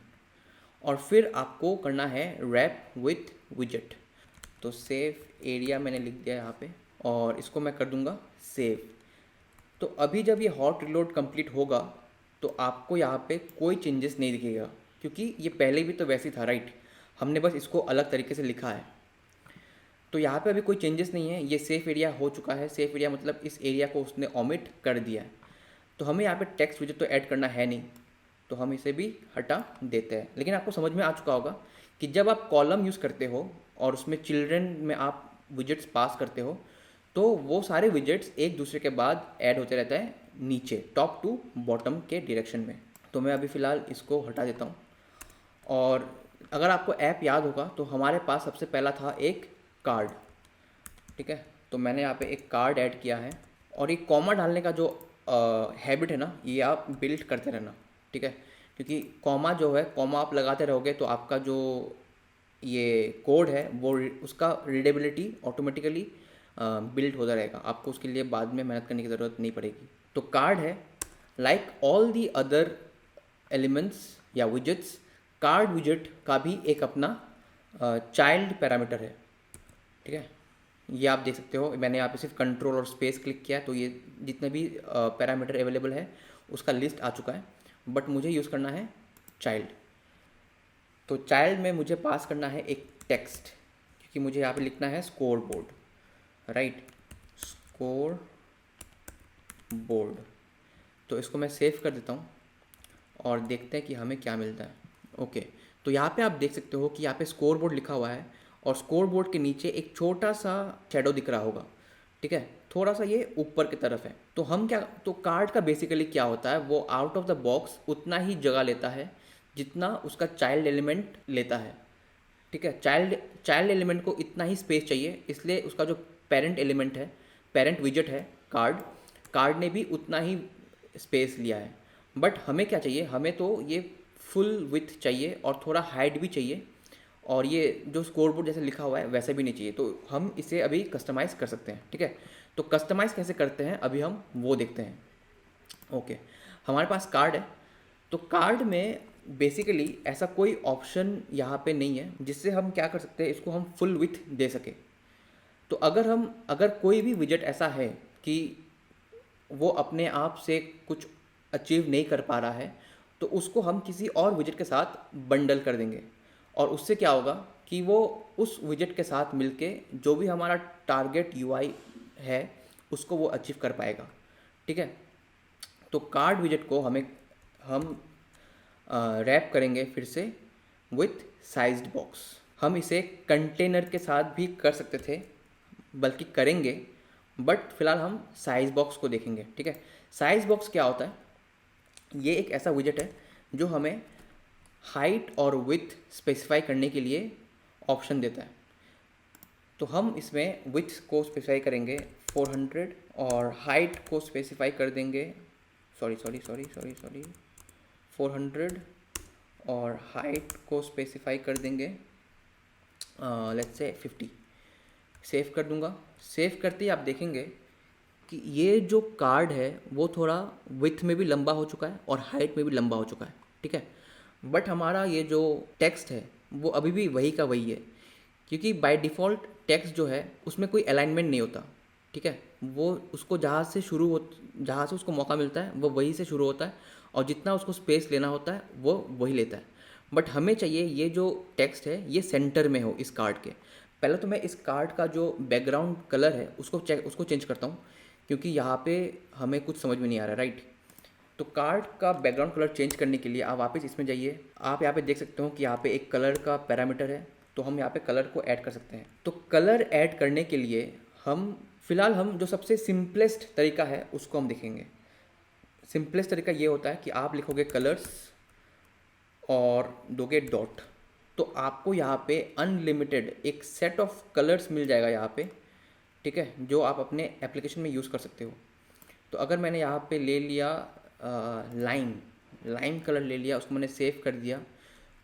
और फिर आपको करना है रैप विथ विजेट। तो सेव एरिया मैंने लिख दिया यहाँ पे, और इसको मैं कर दूंगा सेव। तो अभी जब ये हॉट रिलोड कंप्लीट होगा तो आपको यहाँ पे कोई चेंजेस नहीं दिखेगा, क्योंकि ये पहले भी तो वैसे ही था, राइट। हमने बस इसको अलग तरीके से लिखा है। तो यहाँ पे अभी कोई चेंजेस नहीं है, ये सेफ एरिया हो चुका है। सेफ एरिया मतलब इस एरिया को उसने ओमिट कर दिया है। तो हमें यहाँ पे टेक्स्ट विजेट तो ऐड करना है नहीं, तो हम इसे भी हटा देते हैं। लेकिन आपको समझ में आ चुका होगा कि जब आप कॉलम यूज़ करते हो और उसमें चिल्ड्रन में आप विजेट्स पास करते हो, तो वो सारे विजेट्स एक दूसरे के बाद ऐड होते रहता है नीचे, टॉप टू बॉटम के डायरेक्शन में। तो मैं अभी फ़िलहाल इसको हटा देता हूँ। और अगर आपको ऐप याद होगा तो हमारे पास सबसे पहला था एक कार्ड, ठीक है। तो मैंने यहाँ पे एक कार्ड ऐड किया है, और ये कॉमा डालने का जो हैबिट है ना, ये आप बिल्ड करते रहना, ठीक है। क्योंकि कॉमा जो है, कॉमा आप लगाते रहोगे तो आपका जो ये कोड है वो उसका रीडेबिलिटी ऑटोमेटिकली बिल्ड होता रहेगा। आपको उसके लिए बाद में मेहनत करने की ज़रूरत नहीं पड़ेगी। तो कार्ड है like all the other elements या विजेट्स, कार्ड विजेट का भी एक अपना चाइल्ड पैरामीटर है, ठीक है। ये आप देख सकते हो, मैंने यहाँ पे सिर्फ कंट्रोल और स्पेस क्लिक किया तो ये जितने भी पैरामीटर अवेलेबल है उसका लिस्ट आ चुका है। बट मुझे यूज़ करना है चाइल्ड। तो चाइल्ड में मुझे पास करना है एक टेक्स्ट, क्योंकि मुझे यहाँ पे लिखना है score board, right, score board. तो इसको मैं सेव कर देता हूँ और देखते हैं कि हमें क्या मिलता है। ओके, तो यहाँ पे आप देख सकते हो कि यहाँ पे स्कोर बोर्ड लिखा हुआ है, और स्कोर बोर्ड के नीचे एक छोटा सा शेडो दिख रहा होगा, ठीक है, थोड़ा सा ये ऊपर की तरफ है। तो हम क्या, तो कार्ड का बेसिकली क्या होता है, वो आउट ऑफ द बॉक्स उतना ही जगह लेता है जितना उसका चाइल्ड एलिमेंट लेता है, ठीक है। चाइल्ड एलिमेंट को इतना ही स्पेस चाहिए, इसलिए उसका जो पेरेंट एलिमेंट है, पेरेंट विजेट है कार्ड, कार्ड ने भी उतना ही स्पेस लिया है। बट हमें क्या चाहिए, हमें तो ये फुल विथ चाहिए और थोड़ा हाइट भी चाहिए, और ये जो स्कोर बोर्ड जैसे लिखा हुआ है वैसे भी नहीं चाहिए। तो हम इसे अभी कस्टमाइज़ कर सकते हैं, ठीक है। तो कस्टमाइज़ कैसे करते हैं अभी हम वो देखते हैं। ओके, हमारे पास कार्ड है, तो कार्ड में बेसिकली ऐसा कोई ऑप्शन यहाँ पे नहीं है जिससे हम क्या कर सकते हैं, इसको हम फुल विथ दे सके। तो अगर कोई भी विजेट ऐसा है कि वो अपने आप से कुछ अचीव नहीं कर पा रहा है, तो उसको हम किसी और विजेट के साथ बंडल कर देंगे, और उससे क्या होगा कि वो उस विजेट के साथ मिलके जो भी हमारा टारगेट यूआई है उसको वो अचीव कर पाएगा, ठीक है। तो कार्ड विजेट को हम रैप करेंगे फिर से विथ साइज्ड बॉक्स। हम इसे कंटेनर के साथ भी कर सकते थे, बल्कि करेंगे, बट फिलहाल हम साइज बॉक्स को देखेंगे, ठीक है। साइज बॉक्स क्या होता है, ये एक ऐसा विजेट है जो हमें हाइट और विथ स्पेसिफाई करने के लिए ऑप्शन देता है। तो हम इसमें विथ को स्पेसिफाई करेंगे 400, और हाइट को स्पेसिफाई कर देंगे 400, और हाइट को स्पेसिफाई कर देंगे लेट्स से 50। सेव कर दूंगा। सेव करते ही आप देखेंगे कि ये जो कार्ड है वो थोड़ा विथ में भी लंबा हो चुका है और हाइट में भी लंबा हो चुका है, ठीक है। बट हमारा ये जो टेक्स्ट है वो अभी भी वही का वही है, क्योंकि बाय डिफ़ॉल्ट टेक्स्ट जो है उसमें कोई अलाइनमेंट नहीं होता, ठीक है। वो उसको जहाँ से उसको मौका मिलता है वो वहीं से शुरू होता है, और जितना उसको स्पेस लेना होता है वो वही लेता है। बट हमें चाहिए ये जो टेक्स्ट है ये सेंटर में हो इस कार्ड के। पहले तो मैं इस कार्ड का जो बैकग्राउंड कलर है उसको चेंज करता हूँ, क्योंकि यहाँ पे हमें कुछ समझ में नहीं आ रहा, राइट। तो कार्ड का बैकग्राउंड कलर चेंज करने के लिए आप वापस इसमें जाइए। आप यहाँ पे देख सकते हो कि यहाँ पे एक कलर का पैरामीटर है, तो हम यहाँ पे कलर को ऐड कर सकते हैं। तो कलर ऐड करने के लिए फिलहाल हम जो सबसे सिंपलेस्ट तरीका है उसको हम देखेंगे। सिंपलेस्ट तरीका ये होता है कि आप लिखोगे कलर्स और दोगे डॉट, तो आपको यहाँ पे अनलिमिटेड एक सेट ऑफ कलर्स मिल जाएगा यहाँ पे, ठीक है, जो आप अपने एप्लीकेशन में यूज़ कर सकते हो। तो अगर मैंने यहाँ पे ले लिया लाइम कलर ले लिया, उसको मैंने सेव कर दिया,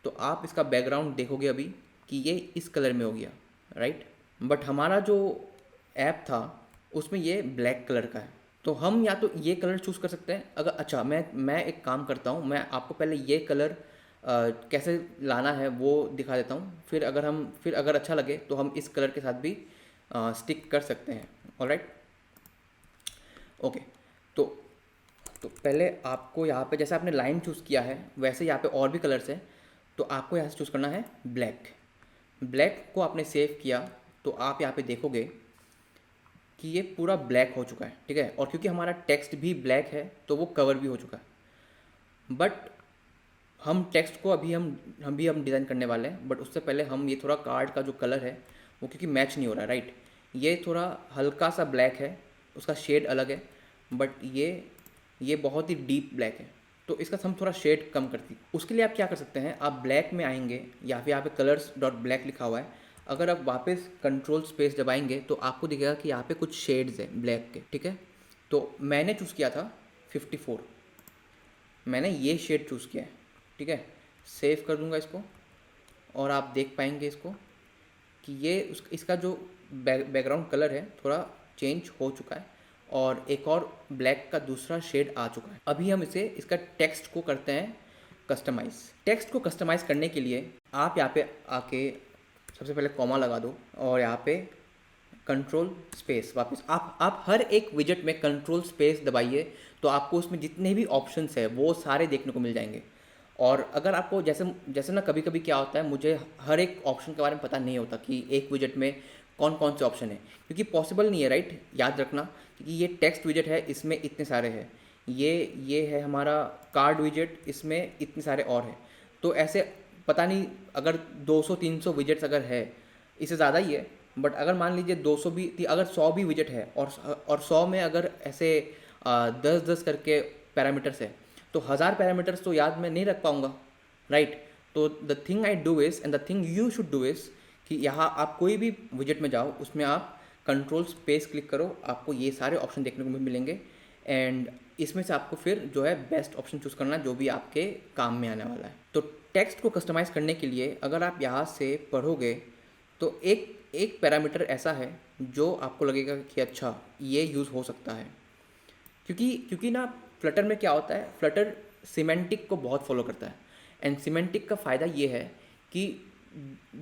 तो आप इसका बैकग्राउंड देखोगे अभी कि ये इस कलर में हो गया, राइट। बट हमारा जो ऐप था उसमें ये ब्लैक कलर का है, तो हम या तो ये कलर चूज़ कर सकते हैं। अगर अच्छा, मैं एक काम करता हूँ, मैं आपको पहले ये कलर कैसे लाना है वो दिखा देता हूँ, फिर अगर अच्छा लगे तो हम इस कलर के साथ भी स्टिक कर सकते हैं। Alright, okay. तो पहले आपको यहाँ पे जैसे आपने लाइन चूज़ किया है वैसे यहाँ पे और भी कलर्स हैं, तो आपको यहाँ से चूज़ करना है ब्लैक। ब्लैक को आपने सेव किया तो आप यहाँ पे देखोगे कि ये पूरा ब्लैक हो चुका है, ठीक है। और क्योंकि हमारा टेक्स्ट भी ब्लैक है तो वो कवर भी हो चुका है। बट हम टेक्स्ट को अभी हम डिज़ाइन करने वाले हैं, बट उससे पहले हम ये थोड़ा कार्ड का जो कलर है वो क्योंकि मैच नहीं हो रहा है, राइट। ये थोड़ा हल्का सा ब्लैक है, उसका शेड अलग है, बट ये बहुत ही डीप ब्लैक है, तो इसका हम थोड़ा शेड कम करती। उसके लिए आप क्या कर सकते हैं, आप ब्लैक में आएंगे, या फिर यहाँ पे कलर्स डॉट ब्लैक लिखा हुआ है। अगर आप वापस कंट्रोल स्पेस दबाएंगे तो आपको दिखेगा कि यहाँ पे कुछ शेड्स हैं ब्लैक के, ठीक है। तो मैंने चूज़ किया था 54, मैंने ये शेड चूज़ किया है, ठीक है। सेव कर दूंगा इसको और आप देख पाएंगे इसको कि ये इसका जो बैकग्राउंड कलर है थोड़ा चेंज हो चुका है और एक और ब्लैक का दूसरा शेड आ चुका है। अभी हम इसका टेक्स्ट को करते हैं कस्टमाइज़। टेक्स्ट को कस्टमाइज़ करने के लिए आप यहाँ पे आके सबसे पहले कॉमा लगा दो और यहाँ पे कंट्रोल स्पेस वापस आप हर एक विजेट में कंट्रोल स्पेस दबाइए तो आपको उसमें जितने भी ऑप्शंस है वो सारे देखने को मिल जाएंगे। और अगर आपको जैसे जैसे ना कभी कभी क्या होता है, मुझे हर एक ऑप्शन के बारे में पता नहीं होता कि एक विजेट में कौन कौन से ऑप्शन है, क्योंकि पॉसिबल नहीं है, राइट। याद रखना क्योंकि ये टेक्स्ट विजेट है, इसमें इतने सारे हैं, ये है हमारा कार्ड विजेट, इसमें इतने सारे और हैं। तो ऐसे पता नहीं अगर 200-300 विजेट्स अगर है, इससे ज़्यादा ही है, बट अगर मान लीजिए 200 भी, अगर 100 भी विजेट है और 100 में अगर ऐसे 10-10 करके पैरामीटर्स है तो 1000 पैरामीटर्स तो याद में नहीं रख पाऊंगा, राइट। तो the thing I do is and the thing you should do is कि यहाँ आप कोई भी विजेट में जाओ, उसमें आप कंट्रोल स्पेस क्लिक करो, आपको ये सारे ऑप्शन देखने को मिलेंगे एंड इसमें से आपको फिर जो है बेस्ट ऑप्शन चूज़ करना है जो भी आपके काम में आने वाला है। तो टेक्स्ट को कस्टमाइज़ करने के लिए अगर आप यहाँ से पढ़ोगे तो एक पैरामीटर ऐसा है जो आपको लगेगा कि अच्छा ये यूज़ हो सकता है, क्योंकि ना फ्लटर में क्या होता है, फ्लटर सिमेंटिक को बहुत फॉलो करता है एंड सिमेंटिक का फ़ायदा ये है कि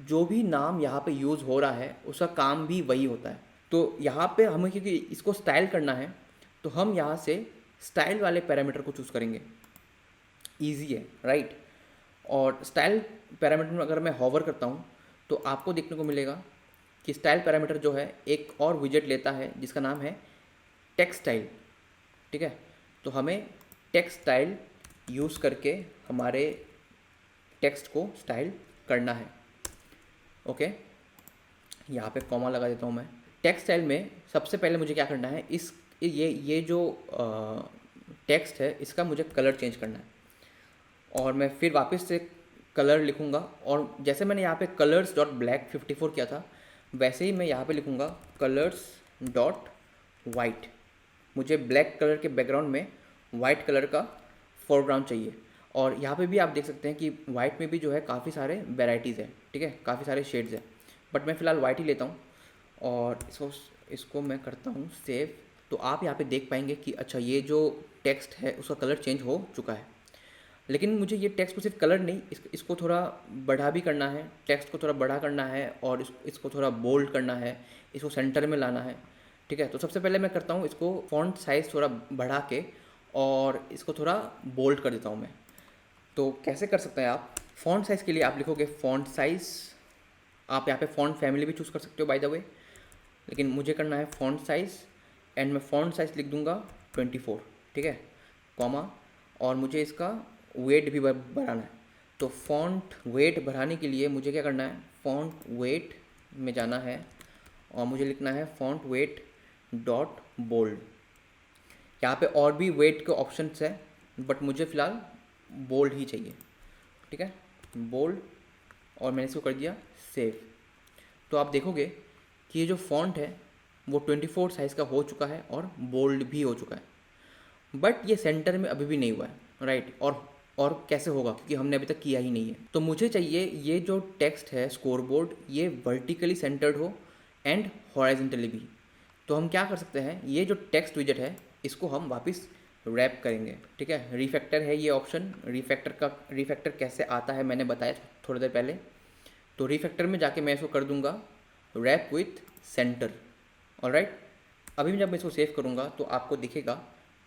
जो भी नाम यहाँ पे यूज़ हो रहा है उसका काम भी वही होता है। तो यहाँ पे हमें क्योंकि इसको स्टाइल करना है तो हम यहाँ से स्टाइल वाले पैरामीटर को चूज़ करेंगे, ईजी है, राइट। और स्टाइल पैरामीटर में अगर मैं हॉवर करता हूँ तो आपको देखने को मिलेगा कि स्टाइल पैरामीटर जो है एक और विजेट लेता है जिसका नाम है टेक्स्ट स्टाइल, ठीक है। तो हमें टेक्स्ट स्टाइल यूज़ करके हमारे टेक्स्ट को स्टाइल करना है, ओके। यहाँ पे कॉमा लगा देता हूँ मैं। टेक्स्ट स्टाइल में सबसे पहले मुझे क्या करना है, ये जो टेक्स्ट है इसका मुझे कलर चेंज करना है और मैं फिर वापस से कलर लिखूँगा और जैसे मैंने यहाँ पे कलर्स डॉट ब्लैक 54 किया था वैसे ही मैं यहाँ पे लिखूँगा कलर्स डॉट वाइट। मुझे ब्लैक कलर के बैकग्राउंड में वाइट कलर का फोरग्राउंड चाहिए और यहाँ पे भी आप देख सकते हैं कि वाइट में भी जो है काफ़ी सारे वेराइटीज़ हैं, ठीक है, काफ़ी सारे शेड्स हैं, बट मैं फ़िलहाल वाइट ही लेता हूँ और इसको मैं करता हूँ सेव। तो आप यहाँ पे देख पाएंगे कि अच्छा ये जो टेक्स्ट है उसका कलर चेंज हो चुका है। लेकिन मुझे ये टेक्स्ट को सिर्फ कलर नहीं, इसको थोड़ा बढ़ा भी करना है, टेक्स्ट को थोड़ा बड़ा करना है और इसको थोड़ा बोल्ड करना है, इसको सेंटर में लाना है, ठीक है। तो सबसे पहले मैं करता हूँ इसको फ़ॉन्ट साइज़ थोड़ा बढ़ा के और इसको थोड़ा बोल्ड कर देता हूँ मैं। तो कैसे कर सकते हैं आप, फ़ॉन्ट साइज़ के लिए आप लिखोगे फ़ॉन्ट साइज़, आप यहाँ पे फ़ॉन्ट फैमिली भी चूज़ कर सकते हो बाय द वे, लेकिन मुझे करना है फ़ॉन्ट साइज़ एंड मैं फ़ॉन्ट साइज़ लिख दूँगा 24, ठीक है, कॉमा, और मुझे इसका वेट भी बढ़ाना है। तो फ़ॉन्ट वेट बढ़ाने के लिए मुझे क्या करना है, फ़ॉन्ट वेट में जाना है और मुझे लिखना है फ़ॉन्ट वेट डॉट बोल्ड। यहाँ पे और भी वेट के ऑप्शंस है बट मुझे फ़िलहाल बोल्ड ही चाहिए, ठीक है, बोल्ड, और मैंने इसको कर दिया सेव। तो आप देखोगे कि ये जो फ़ॉन्ट है वो 24 साइज़ का हो चुका है और बोल्ड भी हो चुका है, बट ये सेंटर में अभी भी नहीं हुआ है, राइट। और कैसे होगा, क्योंकि हमने अभी तक किया ही नहीं है। तो मुझे चाहिए ये जो टेक्स्ट है स्कोरबोर्ड ये वर्टिकली सेंटर्ड हो एंड हॉरिजॉन्टली भी। तो हम क्या कर सकते हैं, ये जो टेक्स्ट विजेट है इसको हम वापस रैप करेंगे, ठीक है। रिफैक्टर है ये ऑप्शन, रिफैक्टर कैसे आता है मैंने बताया थोड़ी देर पहले। तो रिफैक्टर में जाके मैं इसको कर दूंगा रैप विथ सेंटर, ऑलराइट। अभी जब मैं इसको सेव करूँगा तो आपको दिखेगा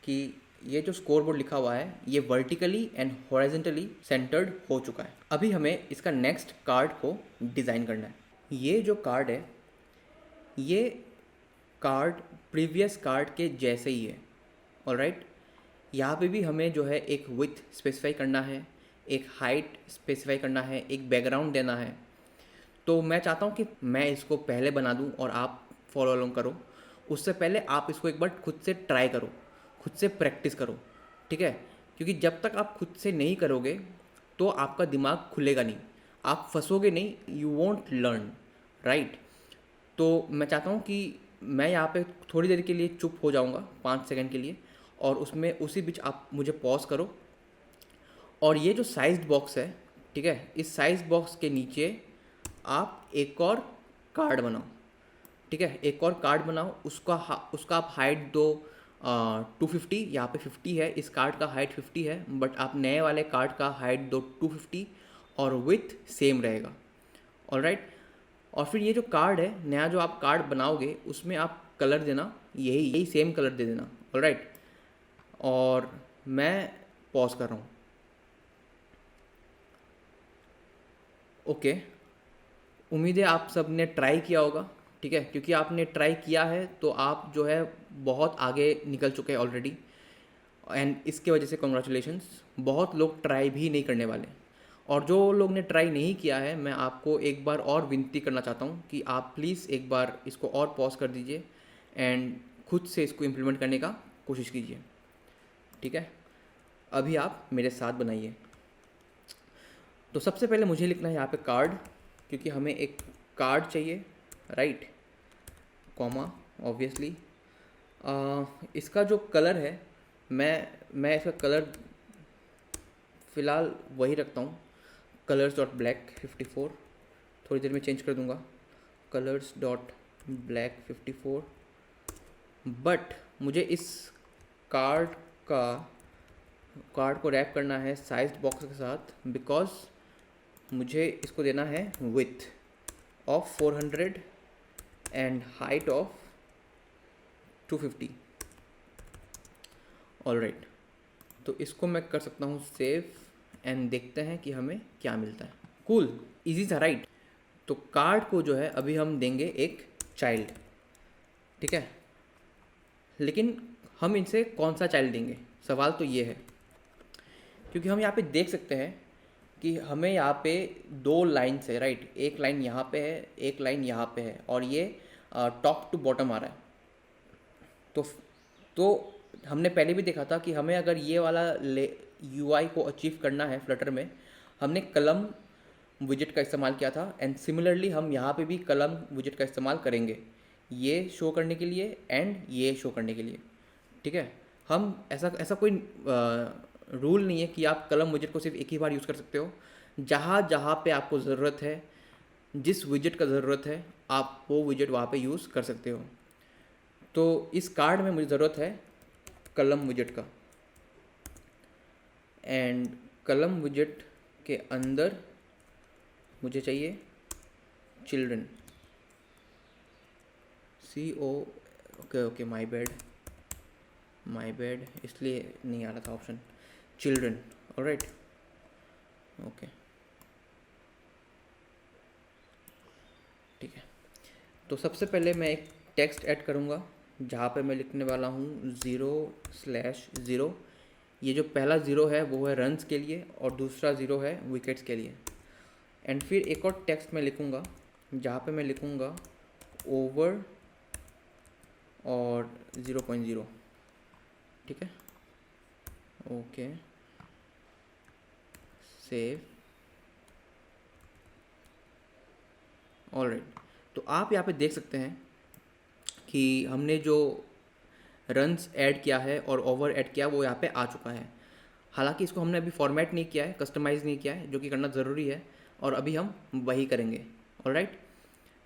कि ये जो स्कोरबोर्ड लिखा हुआ है ये वर्टिकली एंड हॉरिजॉन्टली सेंटर्ड हो चुका है। अभी हमें इसका नेक्स्ट कार्ड को डिज़ाइन करना है। ये जो कार्ड है ये कार्ड प्रीवियस कार्ड के जैसे ही है। ऑलराइट, यहाँ पे भी हमें जो है एक विड्थ स्पेसिफाई करना है, एक हाइट स्पेसिफाई करना है, एक बैकग्राउंड देना है। तो मैं चाहता हूँ कि मैं इसको पहले बना दूँ और आप फॉलो अलोंग करो। उससे पहले आप इसको एक बार खुद से ट्राई करो, खुद से प्रैक्टिस करो, ठीक है? क्योंकि जब तक आप खुद से नहीं करोगे तो आपका दिमाग खुलेगा नहीं, आप फंसोगे नहीं, यू वॉन्ट लर्न, राइट? तो मैं चाहता हूँ कि मैं यहाँ पे थोड़ी देर के लिए चुप हो जाऊँगा, 5 सेकंड के लिए, और उसमें उसी बीच आप मुझे पॉज करो। और ये जो साइज्ड बॉक्स है, ठीक है, इस साइज बॉक्स के नीचे आप एक और कार्ड बनाओ, ठीक है? एक और कार्ड बनाओ, उसका आप हाइट दो 250, यहाँ पे 50 है, इस कार्ड का हाइट 50 है, बट आप नए वाले कार्ड का हाइट दो 250 और विथ सेम रहेगा। ऑलराइट, और फिर ये जो कार्ड है, नया जो आप कार्ड बनाओगे, उसमें आप कलर देना, यही यही सेम कलर दे देना। ऑलराइट, और मैं पॉज कर रहा हूँ। ओके, उम्मीद है आप सब ने ट्राई किया होगा, ठीक है? क्योंकि आपने ट्राई किया है तो आप जो है बहुत आगे निकल चुके हैं ऑलरेडी, एंड इसके वजह से कॉन्ग्रेचुलेशंस। बहुत लोग ट्राई भी नहीं करने वाले, और जो लोग ने ट्राई नहीं किया है, मैं आपको एक बार और विनती करना चाहता हूँ कि आप प्लीज़ एक बार इसको और पॉज कर दीजिए एंड खुद से इसको इम्प्लीमेंट करने का कोशिश कीजिए, ठीक है? अभी आप मेरे साथ बनाइए। तो सबसे पहले मुझे लिखना है यहाँ पे कार्ड, क्योंकि हमें एक कार्ड चाहिए, राइट? Comma, obviously. इसका जो कलर है, मैं इसका कलर फ़िलहाल वही रखता हूँ, कलर्स डॉट ब्लैक 54। थोड़ी देर में चेंज कर दूँगा, कलर्स डॉट ब्लैक 54। बट मुझे इस कार्ड का कार्ड को रैप करना है साइज बॉक्स के साथ, बिकॉज मुझे इसको देना है width of 400 and height of 250। Alright, तो इसको मैं कर सकता हूँ सेव, एंड देखते हैं कि हमें क्या मिलता है। कूल, इजी था, राइट? तो कार्ड को जो है अभी हम देंगे एक चाइल्ड, ठीक है? लेकिन हम इनसे कौन सा चाइल्ड देंगे, सवाल तो ये है। क्योंकि हम यहाँ पे देख सकते हैं कि हमें यहाँ पे 2 लाइन्स है, राइट? एक लाइन यहाँ पे है, एक लाइन यहाँ पे है, और ये टॉप टू बॉटम आ रहा है। तो हमने पहले भी देखा था कि हमें अगर ये वाला यूआई को अचीव करना है फ्लटर में, हमने कलम विजेट का इस्तेमाल किया था, एंड सिमिलरली हम यहाँ पे भी कलम विजेट का इस्तेमाल करेंगे, ये शो करने के लिए एंड ये शो करने के लिए, ठीक है? हम ऐसा ऐसा कोई रूल नहीं है कि आप कलम विजेट को सिर्फ एक ही बार यूज़ कर सकते हो। जहाँ जहाँ पे आपको ज़रूरत है, जिस विजेट का ज़रूरत है, आप वो विजेट वहाँ पे यूज़ कर सकते हो। तो इस कार्ड में मुझे ज़रूरत है कलम विजेट का, एंड कलम विजेट के अंदर मुझे चाहिए children, CO, okay, my bad, इसलिए नहीं आ रहा था ऑप्शन, चिल्ड्रन। ऑलराइट, ओके, ठीक है। तो सबसे पहले मैं एक टेक्स्ट ऐड करूँगा, जहाँ पे मैं लिखने वाला हूँ 0/0। ये जो पहला 0 है वो है रन्स के लिए, और दूसरा 0 है विकेट्स के लिए। एंड फिर एक और टेक्स्ट मैं लिखूँगा, जहाँ पे मैं लिखूँगा ओवर और 0.0, ठीक है? Okay, save. ऑलराइट, तो आप यहाँ पे देख सकते हैं कि हमने जो रन्स ऐड किया है और ओवर ऐड किया वो यहाँ पे आ चुका है। हालांकि इसको हमने अभी फॉर्मेट नहीं किया है, कस्टमाइज़ नहीं किया है, जो कि करना ज़रूरी है, और अभी हम वही करेंगे। ऑलराइट,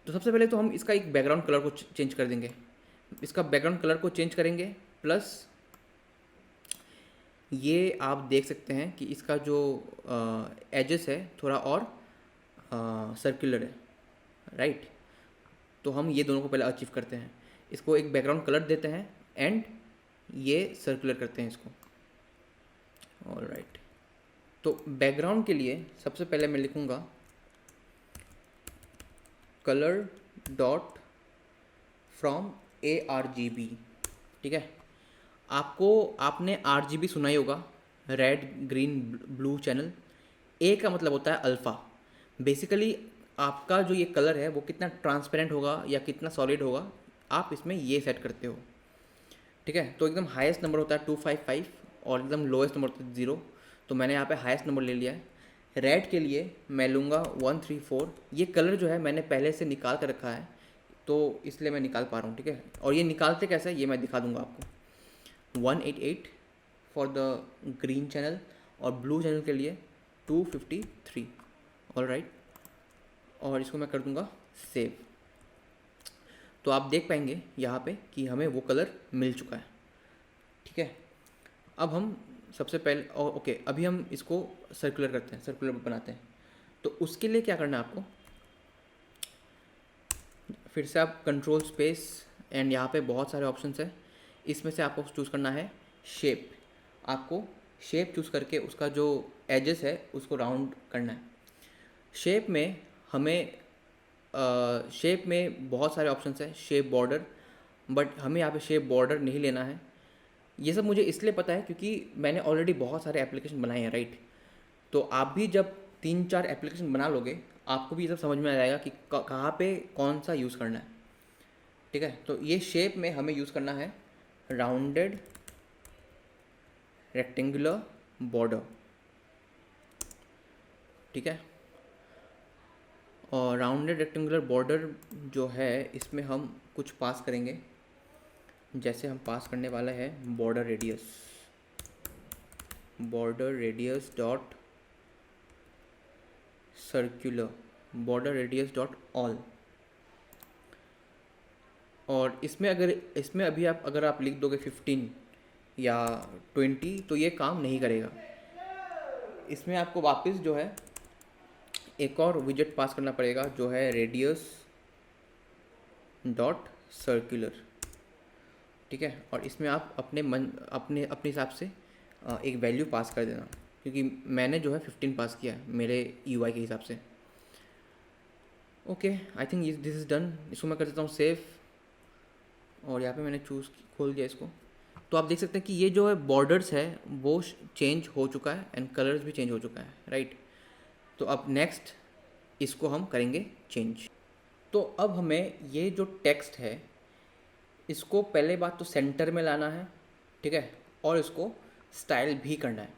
तो सबसे पहले तो हम इसका एक बैकग्राउंड कलर को चेंज कर देंगे। इसका बैकग्राउंड कलर को चेंज करेंगे, प्लस ये आप देख सकते हैं कि इसका जो एजेस है थोड़ा और सर्कुलर है, राइट? तो हम ये दोनों को पहले अचीव करते हैं, इसको एक बैकग्राउंड कलर देते हैं एंड ये सर्कुलर करते हैं इसको। ऑलराइट, तो बैकग्राउंड के लिए सबसे पहले मैं लिखूँगा कलर डॉट फ्रॉम ARGB। ठीक है, आपने RGB सुना ही होगा, रेड ग्रीन ब्लू चैनल। ए का मतलब होता है अल्फ़ा। बेसिकली आपका जो ये कलर है वो कितना ट्रांसपेरेंट होगा या कितना सॉलिड होगा, आप इसमें ये सेट करते हो। ठीक है, तो एकदम हाईएस्ट नंबर होता है 255 और एकदम लोएस्ट नंबर होता है 0। तो मैंने यहाँ पे हाईएस्ट नंबर ले लिया है। रेड के लिए मैं लूँगा 134। ये कलर जो है मैंने पहले से निकाल कर रखा है, तो इसलिए मैं निकाल पा रहा हूँ। ठीक है, और ये निकालते कैसे ये मैं दिखा दूँगा आपको। 188 फॉर द ग्रीन चैनल और ब्लू चैनल के लिए 253। ऑल राइट, और इसको मैं कर दूँगा सेव। तो आप देख पाएंगे यहाँ पे कि हमें वो कलर मिल चुका है। ठीक है, अब हम सबसे पहले ओके, अभी हम इसको सर्कुलर करते हैं, सर्कुलर बनाते हैं। तो उसके लिए क्या करना है आपको, फिर से आप कंट्रोल स्पेस एंड यहाँ पे बहुत सारे ऑप्शंस हैं, इसमें से आपको चूज़ करना है शेप। आपको शेप चूज़ करके उसका जो एजेस है उसको राउंड करना है। शेप में हमें शेप में बहुत सारे ऑप्शंस हैं, शेप बॉर्डर, बट हमें यहाँ पे शेप बॉर्डर नहीं लेना है। ये सब मुझे इसलिए पता है क्योंकि मैंने ऑलरेडी बहुत सारे एप्लीकेशन बनाए हैं, राइट। तो आप भी जब 3-4 एप्लीकेशन बना लोगे आपको भी ये सब समझ में आ जाएगा कि कहाँ पे कौन सा यूज़ करना है। ठीक है, तो ये शेप में हमें यूज़ करना है राउंडेड रेक्टेंगुलर बॉर्डर। ठीक है, और राउंडेड रेक्टेंगुलर बॉर्डर जो है इसमें हम कुछ पास करेंगे। जैसे हम पास करने वाला है border radius dot circular, border radius dot all. और इसमें अभी अगर आप लिख दोगे 15 या 20 तो ये काम नहीं करेगा। इसमें आपको वापस जो है एक और विजेट पास करना पड़ेगा जो है रेडियस डॉट सर्कुलर। ठीक है, और इसमें आप अपने हिसाब से एक वैल्यू पास कर देना, क्योंकि मैंने जो है 15 पास किया है मेरे UI के हिसाब से। Okay, I think this is done. इसको मैं कर देता हूँ सेव, और यहाँ पे मैंने खोल दिया इसको। तो आप देख सकते हैं कि ये जो है बॉर्डर्स है वो चेंज हो चुका है एंड कलर्स भी चेंज हो चुका है, राइट। तो अब नेक्स्ट इसको हम करेंगे चेंज। तो अब हमें ये जो टेक्स्ट है इसको पहले बात तो सेंटर में लाना है। ठीक है, और इसको स्टाइल भी करना है।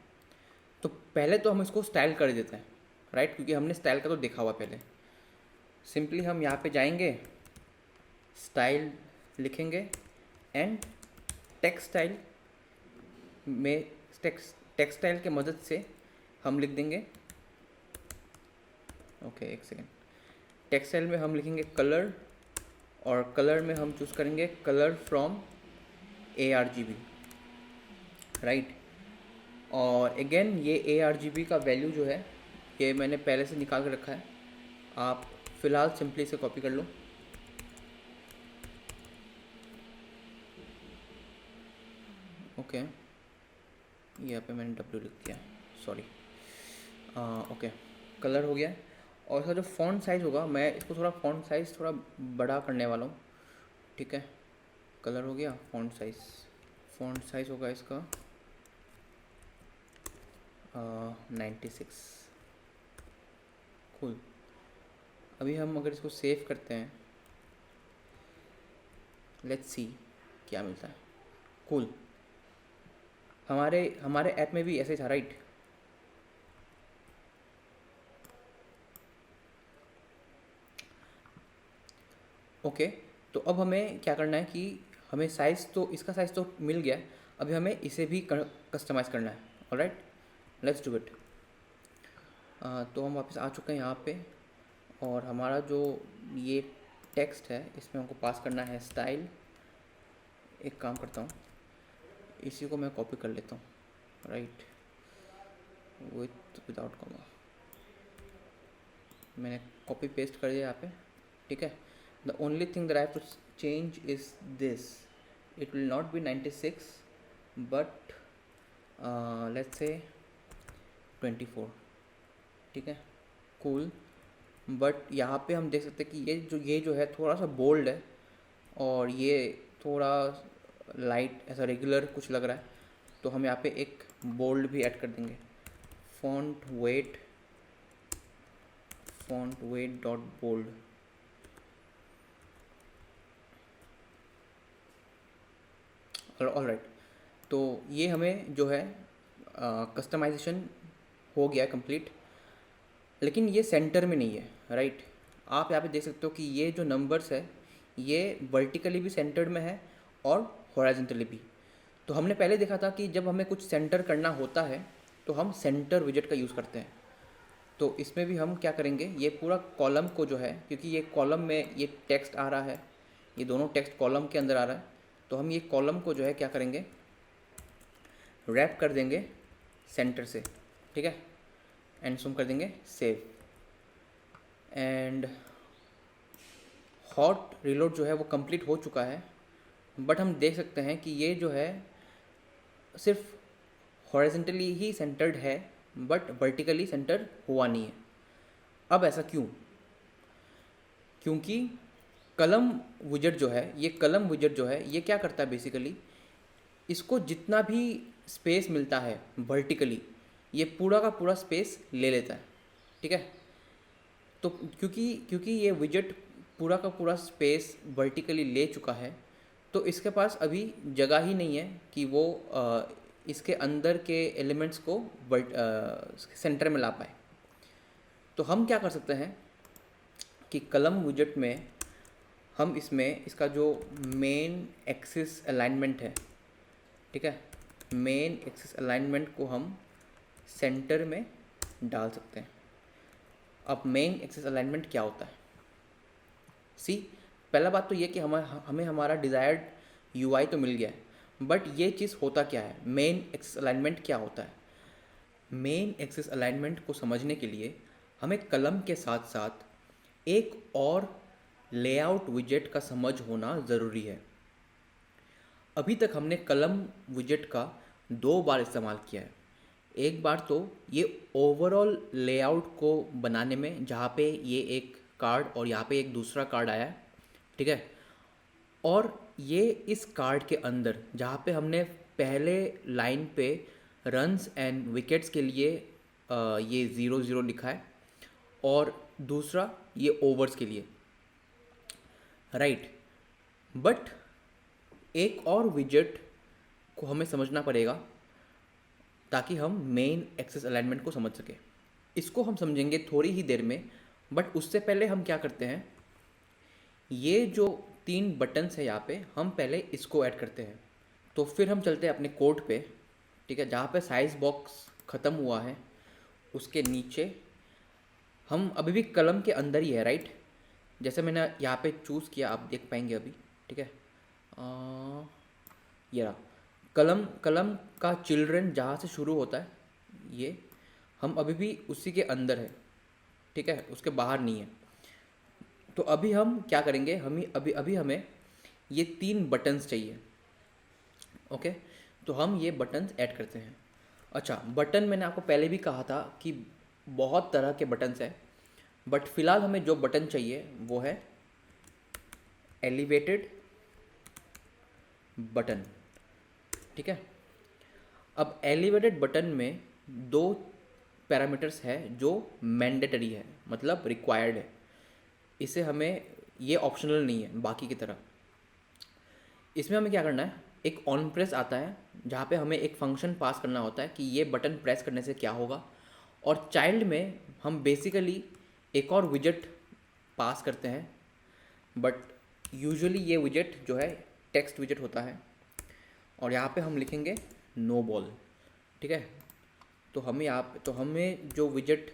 तो पहले तो हम इसको स्टाइल कर देते हैं, राइट, क्योंकि हमने स्टाइल का तो देखा हुआ पहले। सिंपली हम यहाँ पे जाएंगे, स्टाइल लिखेंगे एंड टेक्स्ट स्टाइल में टेक्स्ट स्टाइल के मदद से हम लिख देंगे। ओके, एक सेकेंड। टेक्स्ट स्टाइल में हम लिखेंगे कलर, और कलर में हम चूज़ करेंगे कलर फ्रॉम ARGB, राइट। और अगेन ये ARGB का वैल्यू जो है ये मैंने पहले से निकाल कर रखा है। आप फ़िलहाल सिंपली इसे कॉपी कर लो। ओके, यहाँ पे मैंने W लिख दिया, सॉरी। ओके, कलर हो गया। और इसका जो फ़ॉन्ट साइज़ होगा मैं इसको थोड़ा फ़ॉन्ट साइज़ थोड़ा बड़ा करने वाला हूँ। ठीक है, कलर हो गया। फ़ॉन्ट साइज़ होगा इसका 96। कूल। अभी हम अगर इसको सेव करते हैं, लेट्स सी क्या मिलता है। कूल, हमारे ऐप में भी ऐसे ही था, राइट। ओके, तो अब हमें क्या करना है कि हमें इसका साइज़ तो मिल गया, अभी हमें इसे भी कस्टमाइज़ करना है। Alright, let's do it. तो हम वापस आ चुके हैं यहाँ पे, और हमारा जो ये टेक्स्ट है इसमें हमको पास करना है स्टाइल। एक काम करता हूँ, इसी को मैं कॉपी कर लेता हूँ, राइट, विदाउट कॉमा। मैंने कॉपी पेस्ट कर दिया यहाँ पे। ठीक है, the only thing that I have to change is this. It will not be 96 but let's say 24. ठीक है, कूल। बट यहाँ पे हम देख सकते हैं कि ये जो है थोड़ा सा बोल्ड है, और ये थोड़ा लाइट ऐसा रेगुलर कुछ लग रहा है, तो हम यहाँ पे एक बोल्ड भी ऐड कर देंगे। font weight dot bold. All right, तो ये हमें जो है कस्टमाइजेशन हो गया कंप्लीट, लेकिन ये सेंटर में नहीं है, राइट। आप यहाँ पे देख सकते हो कि ये जो नंबर्स है ये वर्टिकली भी सेंटर्ड में है और हॉरिजॉन्टली भी। तो हमने पहले देखा था कि जब हमें कुछ सेंटर करना होता है तो हम सेंटर विजेट का यूज़ करते हैं। तो इसमें भी हम क्या करेंगे, ये पूरा कॉलम को जो है, क्योंकि ये कॉलम में ये टेक्स्ट आ रहा है, ये दोनों टेक्स्ट कॉलम के अंदर आ रहा है, तो हम ये कॉलम को जो है क्या करेंगे, रैप कर देंगे सेंटर से, ठीक है। एंड सुम कर देंगे सेव। एंड हॉट रीलोड जो है वो कंप्लीट हो चुका है, बट हम देख सकते हैं कि ये जो है सिर्फ हॉरिजॉन्टली ही सेंटर्ड है, बट वर्टिकली सेंटर हुआ नहीं है। अब ऐसा क्यों? क्योंकि कलम विजेट जो है, ये कलम विजेट जो है ये क्या करता है बेसिकली, इसको जितना भी स्पेस मिलता है वर्टिकली, ये पूरा का पूरा स्पेस ले लेता है, ठीक है। तो क्योंकि ये विजेट पूरा का पूरा स्पेस वर्टिकली ले चुका है, तो इसके पास अभी जगह ही नहीं है कि वो इसके अंदर के एलिमेंट्स को सेंटर में ला पाए। तो हम क्या कर सकते हैं कि कलम विजेट में हम इसमें इसका जो मेन एक्सिस अलाइनमेंट है, ठीक है, मेन एक्सिस अलाइनमेंट को हम सेंटर में डाल सकते हैं। अब मेन एक्सिस अलाइनमेंट क्या होता है? सी, पहला बात तो ये कि हमें हमारा डिज़ायर्ड यूआई तो मिल गया है, बट ये चीज़ होता क्या है, मेन एक्सिस अलाइनमेंट क्या होता है? मेन एक्सिस अलाइनमेंट को समझने के लिए हमें कलम के साथ साथ एक और लेआउट विजेट का समझ होना ज़रूरी है। अभी तक हमने कलम विजेट का 2 बार इस्तेमाल किया है। एक बार तो ये ओवरऑल लेआउट को बनाने में, जहाँ पे ये एक कार्ड और यहाँ पे एक दूसरा कार्ड आया है, ठीक है, और ये इस कार्ड के अंदर जहाँ पे हमने पहले लाइन पे रन्स एंड विकेट्स के लिए ये 0-0 लिखा है, और दूसरा ये ओवर्स के लिए, राइट। बट एक और विजेट को हमें समझना पड़ेगा ताकि हम मेन एक्सिस अलाइनमेंट को समझ सकें। इसको हम समझेंगे थोड़ी ही देर में, बट उससे पहले हम क्या करते हैं, ये जो 3 बटन्स है यहाँ पे, हम पहले इसको ऐड करते हैं। तो फिर हम चलते हैं अपने कोड पे, ठीक है, जहाँ पे साइज बॉक्स ख़त्म हुआ है उसके नीचे हम अभी भी कलम के अंदर ही है, राइट। जैसे मैंने यहाँ पे चूज़ किया, आप देख पाएंगे अभी, ठीक है। ये रहा कलम, कलम का चिल्ड्रन जहाँ से शुरू होता है, ये हम अभी भी उसी के अंदर है, ठीक है, उसके बाहर नहीं है। तो अभी हम क्या करेंगे, अभी हमें ये 3 बटन्स चाहिए, ओके। तो हम ये बटन्स ऐड करते हैं। अच्छा, बटन मैंने आपको पहले भी कहा था कि बहुत तरह के बटन्स हैं, बट फिलहाल हमें जो बटन चाहिए वो है एलिवेटेड बटन, ठीक है। अब एलिवेटेड बटन में 2 पैरामीटर्स है जो मैंडेटरी है, मतलब रिक्वायर्ड है। इसे हमें, ये ऑप्शनल नहीं है बाकी की तरह। इसमें हमें क्या करना है, एक ऑन प्रेस आता है जहाँ पे हमें एक फंक्शन पास करना होता है कि ये बटन प्रेस करने से क्या होगा, और चाइल्ड में हम बेसिकली एक और विजेट पास करते हैं, बट यूजुअली ये विजेट जो है टेक्स्ट विजेट होता है, और यहाँ पे हम लिखेंगे नो बॉल, ठीक है। तो हमें जो विजेट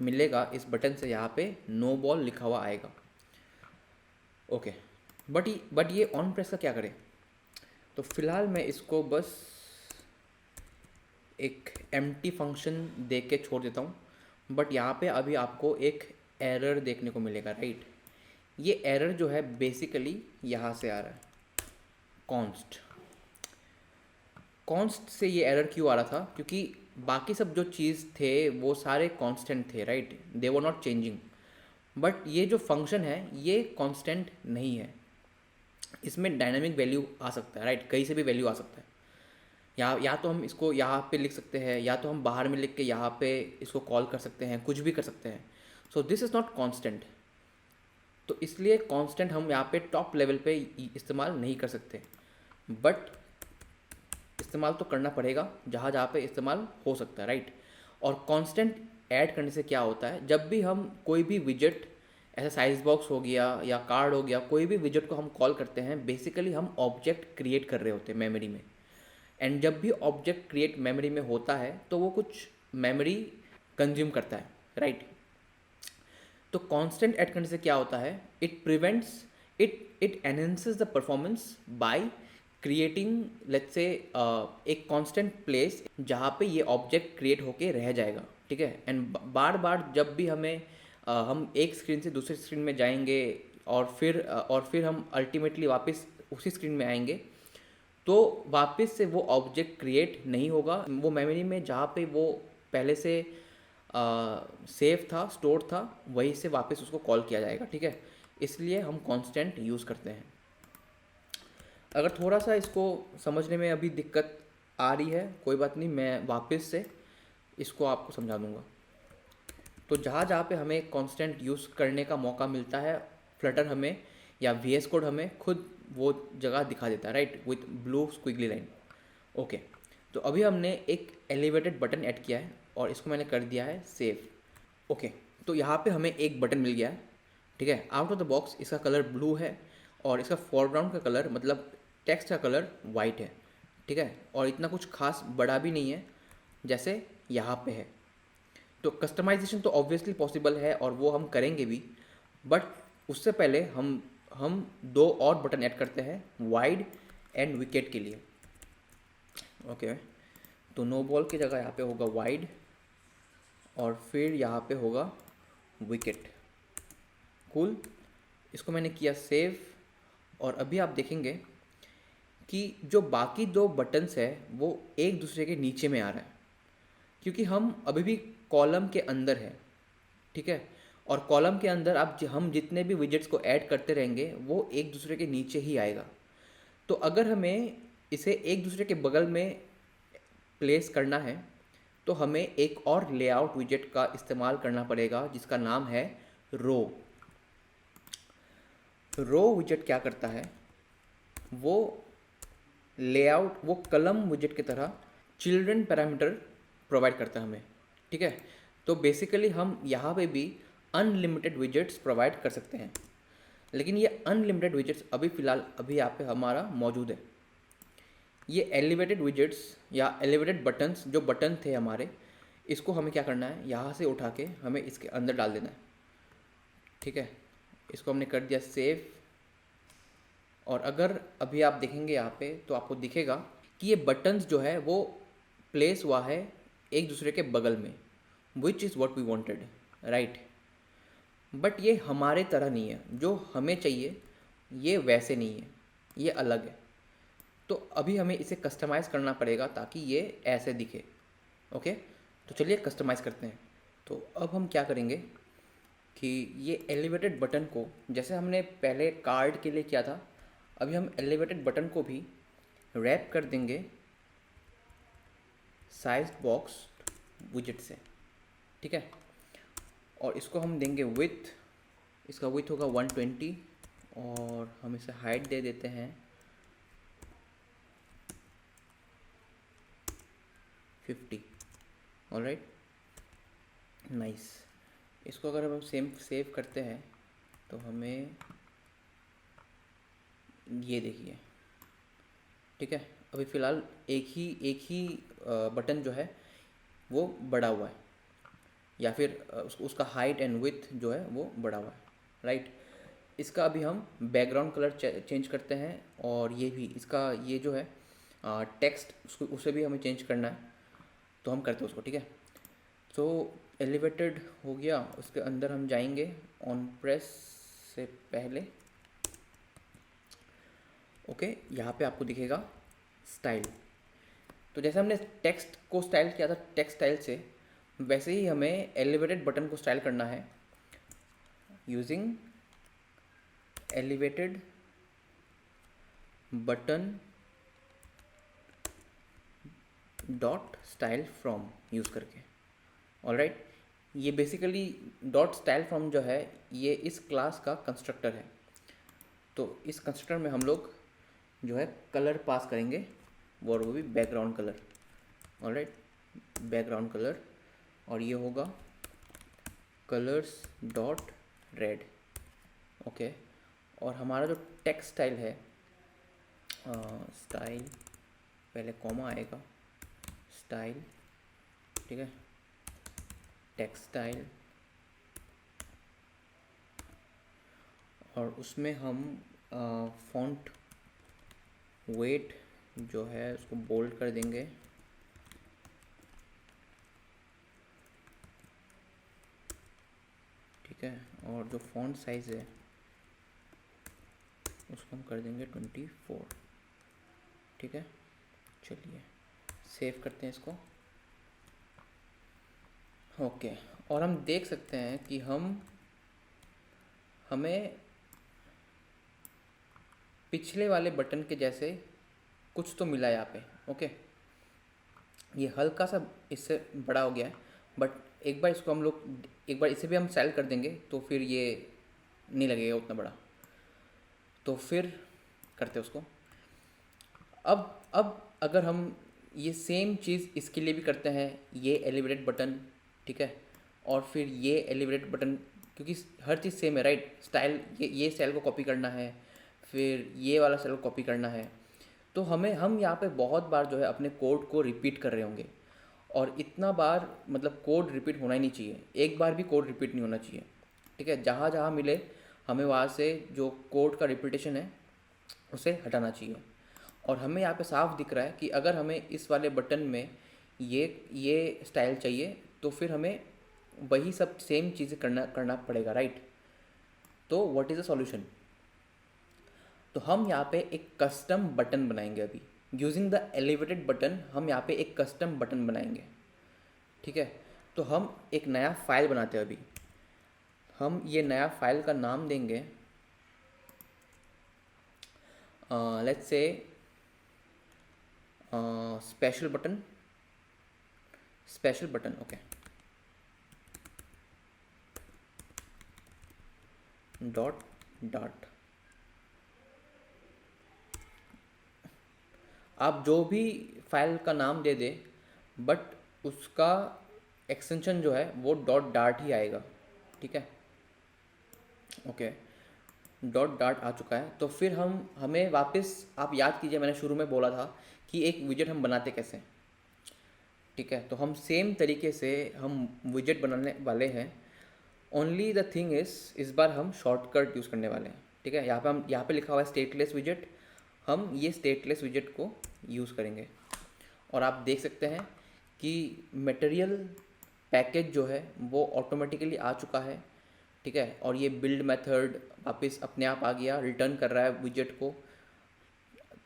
मिलेगा इस बटन से, यहाँ पे नो बॉल लिखा हुआ आएगा, ओके। बट ये ऑन प्रेस का क्या करें? तो फिलहाल मैं इसको बस एक एम्प्टी फंक्शन दे के छोड़ देता हूँ, बट यहाँ पे अभी आपको एक एरर देखने को मिलेगा, राइट। ये एरर जो है बेसिकली यहाँ से आ रहा है, कॉन्स्ट से ये एरर क्यों आ रहा था? क्योंकि बाकी सब जो चीज़ थे वो सारे कांस्टेंट थे, right, they were not changing. But ये जो फंक्शन है ये कांस्टेंट नहीं है, इसमें डायनामिक वैल्यू आ सकता है, राइट, कहीं से भी वैल्यू आ सकता है। या तो हम इसको यहाँ पे लिख सकते हैं, या तो हम बाहर में लिख के यहाँ पे इसको कॉल कर सकते हैं, कुछ भी कर सकते हैं। So this is not constant. तो इसलिए कांस्टेंट हम यहाँ पे टॉप लेवल पे इस्तेमाल नहीं कर सकते, बट इस्तेमाल तो करना पड़ेगा जहाँ जहाँ पे इस्तेमाल हो सकता है, राइट। और कांस्टेंट ऐड करने से क्या होता है, जब भी हम कोई भी विजेट, ऐसा साइज बॉक्स हो गया या कार्ड हो गया, कोई भी विजेट को हम कॉल करते हैं, बेसिकली हम ऑब्जेक्ट क्रिएट कर रहे होते हैं मेमोरी में। एंड जब भी ऑब्जेक्ट क्रिएट मेमोरी में होता है तो वो कुछ मेमोरी कंज्यूम करता है, राइट। तो कांस्टेंट ऐड करने से क्या होता है, it prevents, it enhances the performance by creating, let's say, एक कांस्टेंट प्लेस जहाँ पे ये ऑब्जेक्ट क्रिएट होके रह जाएगा, ठीक है। एंड बार बार जब भी हमें हम एक स्क्रीन से दूसरी स्क्रीन में जाएंगे और फिर हम अल्टीमेटली वापस उसी स्क्रीन में आएंगे, तो वापस से वो ऑब्जेक्ट क्रिएट नहीं होगा। वो मेमोरी में जहाँ पे वो पहले से सेव था, स्टोर था, वहीं से वापस उसको कॉल किया जाएगा, ठीक है। इसलिए हम कांस्टेंट यूज़ करते हैं। अगर थोड़ा सा इसको समझने में अभी दिक्कत आ रही है, कोई बात नहीं, मैं वापस से इसको आपको समझा दूंगा। तो जहाँ जहाँ पे हमें कांस्टेंट यूज़ करने का मौका मिलता है, फ्लटर हमें या VS कोड हमें खुद वो जगह दिखा देता है, right, with blue squiggly line. Okay, तो अभी हमने एक एलिवेटेड बटन ऐड किया है और इसको मैंने कर दिया है सेव। ओके, तो यहाँ पे हमें एक बटन मिल गया है, ठीक है, आउट ऑफ द बॉक्स। इसका कलर ब्लू है और इसका फोरग्राउंड का कलर, मतलब टेक्स्ट का कलर, वाइट है, ठीक है। और इतना कुछ खास बड़ा भी नहीं है जैसे यहाँ पे है। तो कस्टमाइजेशन तो ऑब्वियसली पॉसिबल है और वो हम करेंगे भी, बट उससे पहले हम दो और बटन ऐड करते हैं वाइड एंड विकेट के लिए। ओके, तो नो बॉल की जगह यहाँ पे होगा वाइड और फिर यहाँ पे होगा विकेट। कूल, इसको मैंने किया सेव। और अभी आप देखेंगे कि जो बाकी दो बटन्स है वो एक दूसरे के नीचे में आ रहा है, क्योंकि हम अभी भी कॉलम के अंदर है, ठीक है। और कॉलम के अंदर हम जितने भी विजेट्स को ऐड करते रहेंगे वो एक दूसरे के नीचे ही आएगा। तो अगर हमें इसे एक दूसरे के बगल में प्लेस करना है तो हमें एक और लेआउट विजेट का इस्तेमाल करना पड़ेगा जिसका नाम है रो। रो विजेट क्या करता है, वो लेआउट, वो कलम विजेट की तरह चिल्ड्रन पैरामीटर प्रोवाइड करता है हमें, ठीक है। तो बेसिकली हम यहाँ पे भी अनलिमिटेड विजेट्स प्रोवाइड कर सकते हैं, लेकिन ये अनलिमिटेड विजेट्स अभी यहाँ पे हमारा मौजूद है। ये एलिवेटेड विजेट्स या एलिवेटेड बटन्स, जो बटन थे हमारे, इसको हमें क्या करना है, यहाँ से उठा के हमें इसके अंदर डाल देना है, ठीक है। इसको हमने कर दिया सेव। और अगर अभी आप देखेंगे यहाँ पे तो आपको दिखेगा कि ये बटन्स जो है वो प्लेस हुआ है एक दूसरे के बगल में, which is what we wanted, right. But ये हमारे तरह नहीं है, जो हमें चाहिए ये वैसे नहीं है, ये अलग है। तो अभी हमें इसे कस्टमाइज़ करना पड़ेगा ताकि ये ऐसे दिखे। ओके, तो चलिए कस्टमाइज़ करते हैं। तो अब हम क्या करेंगे कि ये एलिवेटेड बटन को, जैसे हमने पहले कार्ड के लिए किया था, अभी हम एलिवेटेड बटन को भी रैप कर देंगे साइज बॉक्स विजेट से, ठीक है। और इसको हम देंगे विथ, इसका विथ होगा 120 और हम इसे हाइट दे देते हैं 50। Alright, nice. इसको अगर हम सेव करते हैं तो हमें ये देखिए, ठीक है। अभी फ़िलहाल एक ही बटन जो है वो बड़ा हुआ है, या फिर उसका हाइट एंड विथ जो है वो बड़ा हुआ है, राइट। इसका अभी हम बैकग्राउंड कलर चेंज करते हैं और ये भी इसका ये जो है टेक्स्ट, उसको उसे भी हमें चेंज करना है, तो हम करते हैं उसको, ठीक है। तो एलिवेटेड हो गया, उसके अंदर हम जाएंगे ऑन प्रेस से पहले। ओके, यहाँ पे आपको दिखेगा स्टाइल। तो जैसे हमने टेक्स्ट को स्टाइल किया था टेक्स्ट स्टाइल से, वैसे ही हमें एलिवेटेड बटन को स्टाइल करना है using elevated button dot style from use करके। ऑलराइट, ये बेसिकली डॉट स्टाइल फ्रॉम जो है ये इस क्लास का कंस्ट्रक्टर है। तो इस कंस्ट्रक्टर में हम लोग जो है कलर पास करेंगे, और वो भी background colour. Alright, background colour, और ये होगा कलर्स डॉट रेड। ओके, और हमारा जो टेक्स्ट स्टाइल है, स्टाइल पहले कॉमा आएगा, स्टाइल, ठीक है, टेक्स्ट स्टाइल, और उसमें हम फॉन्ट वेट जो है उसको बोल्ड कर देंगे, ठीक है, और जो फॉन्ट साइज़ है उसको हम कर देंगे 24। ठीक है, चलिए सेव करते हैं इसको। ओके, और हम देख सकते हैं कि हमें पिछले वाले बटन के जैसे कुछ तो मिला यहाँ पे। ओके, ये हल्का सा इससे बड़ा हो गया है, बट एक बार इसको हम लोग, एक बार इसे भी हम सेलेक्ट कर देंगे तो फिर ये नहीं लगेगा उतना बड़ा। तो फिर करते हैं उसको। अब अगर हम ये सेम चीज़ इसके लिए भी करते हैं, ये एलिवेटेड बटन, ठीक है, और फिर ये एलिवेटेड बटन, क्योंकि हर चीज़ सेम है, राइट। स्टाइल, ये स्टाइल को कॉपी करना है, फिर ये वाला स्टाइल को कॉपी करना है, तो हम यहाँ पे बहुत बार जो है अपने कोड को रिपीट कर रहे होंगे। और इतना बार मतलब कोड रिपीट होना ही नहीं चाहिए, एक बार भी कोड रिपीट नहीं होना चाहिए। ठीक है, जहाँ जहाँ मिले हमें वहाँ से जो कोड का रिपीटेशन है उसे हटाना चाहिए। और हमें यहाँ पे साफ दिख रहा है कि अगर हमें इस वाले बटन में ये स्टाइल चाहिए तो फिर हमें वही सब सेम चीज़ें करना पड़ेगा, राइट। तो व्हाट इज़ द सॉल्यूशन? तो हम यहाँ पे एक कस्टम बटन बनाएंगे अभी। यूजिंग द एलिवेटेड बटन हम यहाँ पे एक कस्टम बटन बनाएंगे, ठीक है। तो हम एक नया फाइल बनाते हैं अभी। हम ये नया फाइल का नाम देंगे let's say special button, okay, dot. आप जो भी फाइल का नाम दे दे, बट उसका एक्सटेंशन जो है वो डॉट डार्ट ही आएगा, ठीक है। ओके, डॉट डार्ट आ चुका है। तो फिर हमें वापस, आप याद कीजिए मैंने शुरू में बोला था कि एक विजेट हम बनाते कैसे, ठीक है। तो हम सेम तरीके से हम विजेट बनाने वाले हैं। ओनली द थिंग इस बार हम शॉर्टकट यूज़ करने वाले हैं, ठीक है। यहाँ पे लिखा हुआ है स्टेटलेस विजेट, हम ये स्टेटलेस विजेट को यूज़ करेंगे। और आप देख सकते हैं कि मटेरियल पैकेज जो है वो ऑटोमेटिकली आ चुका है, ठीक है। और ये बिल्ड मेथड वापस अपने आप आ गया, रिटर्न कर रहा है विजेट को।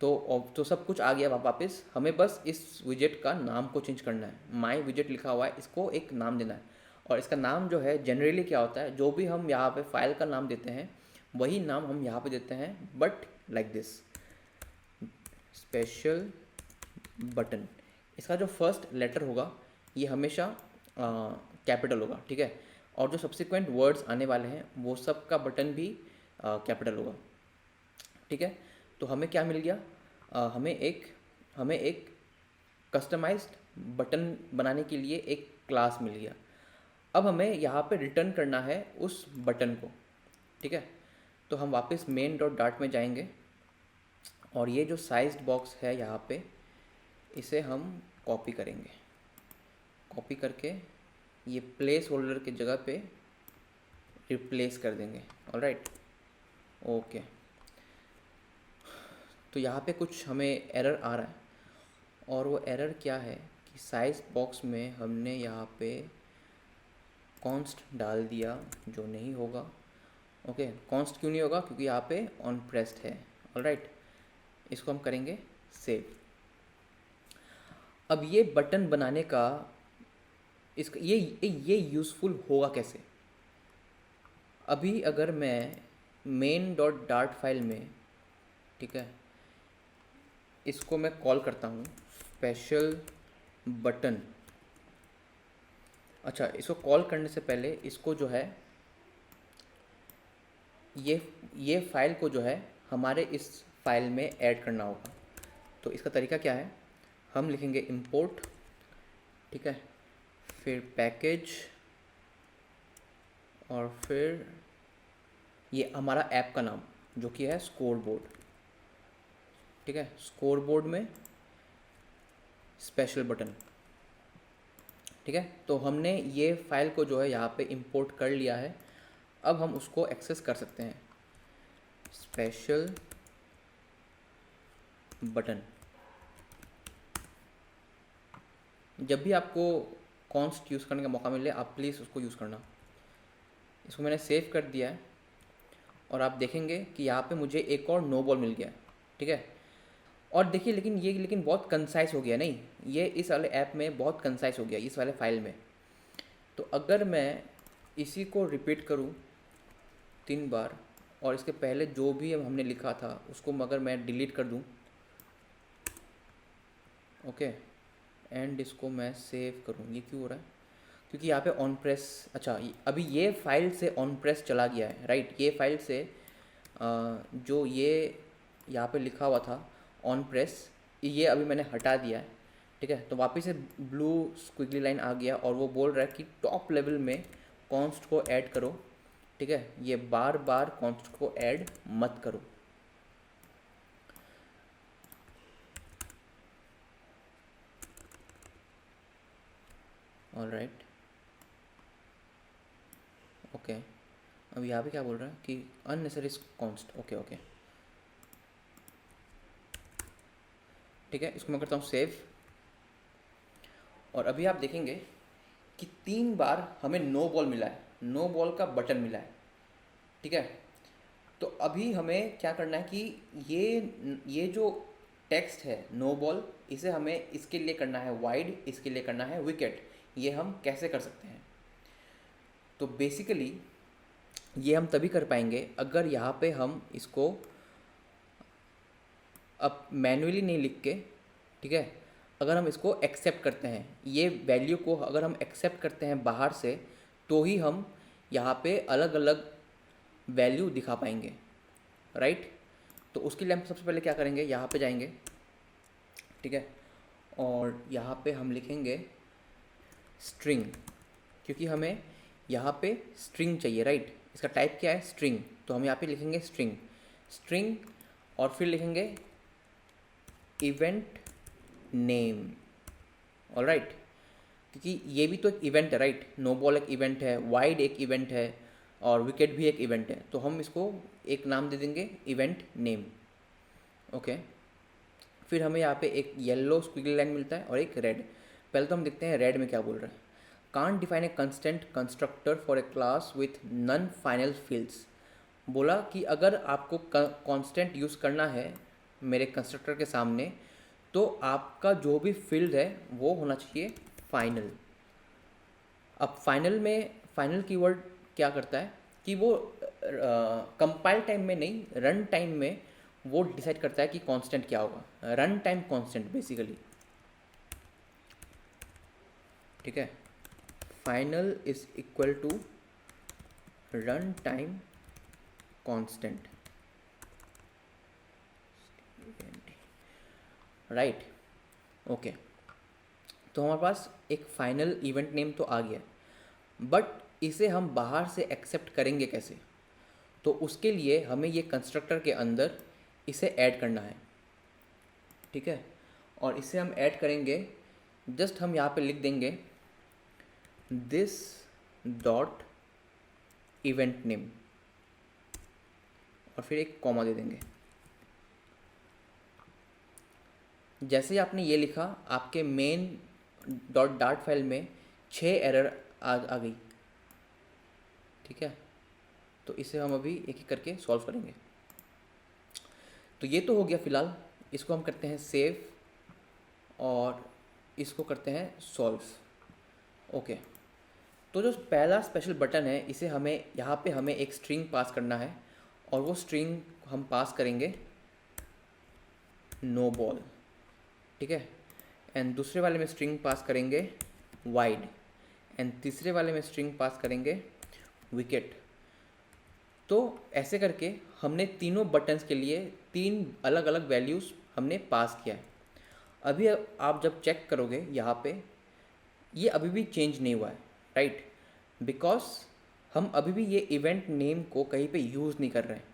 तो सब कुछ आ गया वापस। हमें बस इस विजेट का नाम को चेंज करना है। माई विजेट लिखा हुआ है, इसको एक नाम देना है। और इसका नाम जो है जनरली क्या होता है, जो भी हम यहाँ पे फाइल का नाम देते हैं वही नाम हम यहाँ पे देते हैं, but like this, special button. इसका जो फर्स्ट लेटर होगा ये हमेशा कैपिटल होगा, ठीक है। और जो सब्सिक्वेंट वर्ड्स आने वाले हैं वो सब का बटन भी कैपिटल होगा, ठीक है। तो हमें क्या मिल गया? हमें एक कस्टमाइज्ड बटन बनाने के लिए एक क्लास मिल गया। अब हमें यहाँ पे रिटर्न करना है उस बटन को, ठीक है। तो हम वापस मेन डॉट डार्ट में जाएंगे, और ये जो साइज्ड बॉक्स है यहाँ पे इसे हम कॉपी करेंगे। कॉपी करके ये प्लेस होल्डर की जगह पे रिप्लेस कर देंगे। Alright, okay. तो यहाँ पे कुछ हमें एरर आ रहा है, और वो एरर क्या है कि साइज बॉक्स में हमने यहाँ पे कॉन्स्ट डाल दिया जो नहीं होगा। ओके, कॉन्स्ट क्यों नहीं होगा? क्योंकि यहाँ पे ऑन प्रेस्ड है। ऑलराइट, इसको हम करेंगे सेव। अब ये बटन बनाने का इसका ये यूज़फुल होगा कैसे? अभी अगर मैं मेन डॉट डार्ट फाइल में, ठीक है, इसको मैं कॉल करता हूँ स्पेशल बटन। अच्छा, इसको कॉल करने से पहले इसको जो है ये फाइल को जो है हमारे इस फाइल में ऐड करना होगा। तो इसका तरीका क्या है, हम लिखेंगे इंपोर्ट, ठीक है, फिर पैकेज, और फिर ये हमारा ऐप का नाम जो कि है स्कोर बोर्ड, ठीक है, स्कोर बोर्ड में स्पेशल बटन, ठीक है। तो हमने ये फाइल को जो है यहाँ पे इंपोर्ट कर लिया है। अब हम उसको एक्सेस कर सकते हैं, स्पेशल बटन। जब भी आपको कॉन्स्ट यूज़ करने का मौका मिले आप प्लीज़ उसको यूज़ करना। इसको मैंने सेव कर दिया है और आप देखेंगे कि यहाँ पे मुझे एक और नो बॉल मिल गया, ठीक है। और देखिए लेकिन बहुत कंसाइज हो गया, नहीं, ये इस वाले ऐप में बहुत कंसाइज हो गया इस वाले फाइल में। तो अगर मैं इसी को रिपीट करूँ 3 बार और इसके पहले जो भी हमने लिखा था उसको अगर मैं डिलीट कर दूँ, ओके, एंड इसको मैं सेव करूँ, ये क्यों हो रहा है, क्योंकि यहाँ पे ऑन प्रेस, अच्छा अभी ये फाइल से ऑन प्रेस चला गया है, राइट। ये फाइल से जो ये यहाँ पे लिखा हुआ था ऑन प्रेस, ये अभी मैंने हटा दिया है, ठीक है। तो वापस से ब्लू स्क्विगली लाइन आ गया और वो बोल रहा है कि टॉप लेवल में कॉन्स्ट को ऐड करो, ठीक है, ये बार बार कॉन्स्ट को ऐड मत करो। Alright, okay. अब यहाँ पे क्या बोल रहा है कि अननेसेसरी कॉन्स्ट, ओके ओके, ठीक है। इसको मैं करता हूँ सेव और अभी आप देखेंगे कि 3 बार हमें नो बॉल मिला है, नो बॉल का बटन मिला है, ठीक है। तो अभी हमें क्या करना है कि ये जो टेक्स्ट है नो बॉल, इसे हमें इसके लिए करना है वाइड, इसके लिए करना है विकेट। ये हम कैसे कर सकते हैं, तो बेसिकली ये हम तभी कर पाएंगे अगर यहाँ पे हम इसको अब मैन्युअली नहीं लिख के, ठीक है, अगर हम इसको एक्सेप्ट करते हैं, ये वैल्यू को अगर हम एक्सेप्ट करते हैं बाहर से, तो ही हम यहाँ पे अलग अलग वैल्यू दिखा पाएंगे, राइट। तो उसके लिए हम सबसे पहले क्या करेंगे, यहाँ पे जाएंगे, ठीक है, और यहाँ पे हम लिखेंगे स्ट्रिंग, क्योंकि हमें यहाँ पे स्ट्रिंग चाहिए, राइट। इसका टाइप क्या है, स्ट्रिंग, तो हम यहाँ पे लिखेंगे स्ट्रिंग, स्ट्रिंग, और फिर लिखेंगे इवेंट नेम, ऑलराइट, क्योंकि ये भी तो एक इवेंट है, राइट। नो बॉल एक इवेंट है, वाइड एक इवेंट है, और विकेट भी एक इवेंट है, तो हम इसको एक नाम दे देंगे इवेंट नेम, ओके। फिर हमें यहाँ पे एक येलो स्क्विगल लाइन मिलता है और एक रेड। पहले तो हम देखते हैं रेड में क्या बोल रहा है। Can't define a constant constructor for a class with non final fields. बोला कि अगर आपको कांस्टेंट यूज़ करना है मेरे कंस्ट्रक्टर के सामने, तो आपका जो भी फील्ड है वो होना चाहिए फाइनल। अब फाइनल कीवर्ड क्या करता है कि वो कंपाइल टाइम में नहीं, रन टाइम में वो डिसाइड करता है कि कांस्टेंट क्या होगा, रन टाइम कांस्टेंट बेसिकली, ठीक है। Final is equal to run time constant, right, okay. तो हमारे पास एक फाइनल इवेंट नेम तो आ गया, बट इसे हम बाहर से एक्सेप्ट करेंगे कैसे, तो उसके लिए हमें ये कंस्ट्रक्टर के अंदर इसे ऐड करना है, ठीक है। और इसे हम ऐड करेंगे, जस्ट हम यहाँ पे लिख देंगे दिस डॉट इवेंट नेम और फिर एक कॉमा दे देंगे। जैसे ही आपने ये लिखा, आपके मेन डॉट डार्ट फाइल में 6 एरर आ गई, ठीक है। तो इसे हम अभी एक एक करके सॉल्व करेंगे। तो ये तो हो गया फ़िलहाल, इसको हम करते हैं सेव और इसको करते हैं सॉल्व, ओके। तो जो पहला स्पेशल बटन है, इसे हमें यहाँ पे हमें एक स्ट्रिंग पास करना है और वो स्ट्रिंग हम पास करेंगे नो बॉल, ठीक है। एंड दूसरे वाले में स्ट्रिंग पास करेंगे वाइड, एंड तीसरे वाले में स्ट्रिंग पास करेंगे विकेट। तो ऐसे करके हमने तीनों बटन्स के लिए 3 अलग अलग वैल्यूज़ हमने पास किया है। अभी आप जब चेक करोगे यहाँ पे, ये अभी भी चेंज नहीं हुआ है, राइट, बिकॉज हम अभी भी ये इवेंट नेम को कहीं पे यूज़ नहीं कर रहे हैं।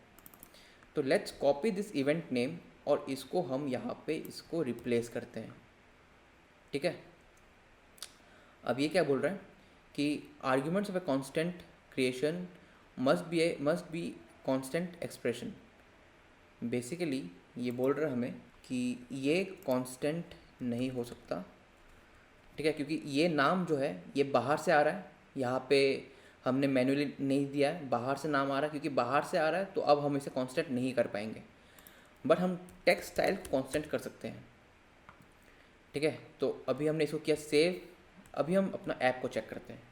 तो let's copy this event name और इसको हम यहाँ पे इसको रिप्लेस करते हैं, ठीक है। अब ये क्या बोल रहा है कि arguments of a constant creation must be constant expression. Basically ये बोल रहा है हमें कि ये कांस्टेंट नहीं हो सकता, ठीक है, क्योंकि ये नाम जो है ये बाहर से आ रहा है, यहाँ पे हमने मैन्युअली नहीं दिया है, बाहर से नाम आ रहा है, क्योंकि बाहर से आ रहा है तो अब हम इसे कांस्टेंट नहीं कर पाएंगे, बट हम टेक्स्ट स्टाइल को कांस्टेंट कर सकते हैं, ठीक है। तो अभी हमने इसको किया सेव। अभी हम अपना ऐप को चेक करते हैं।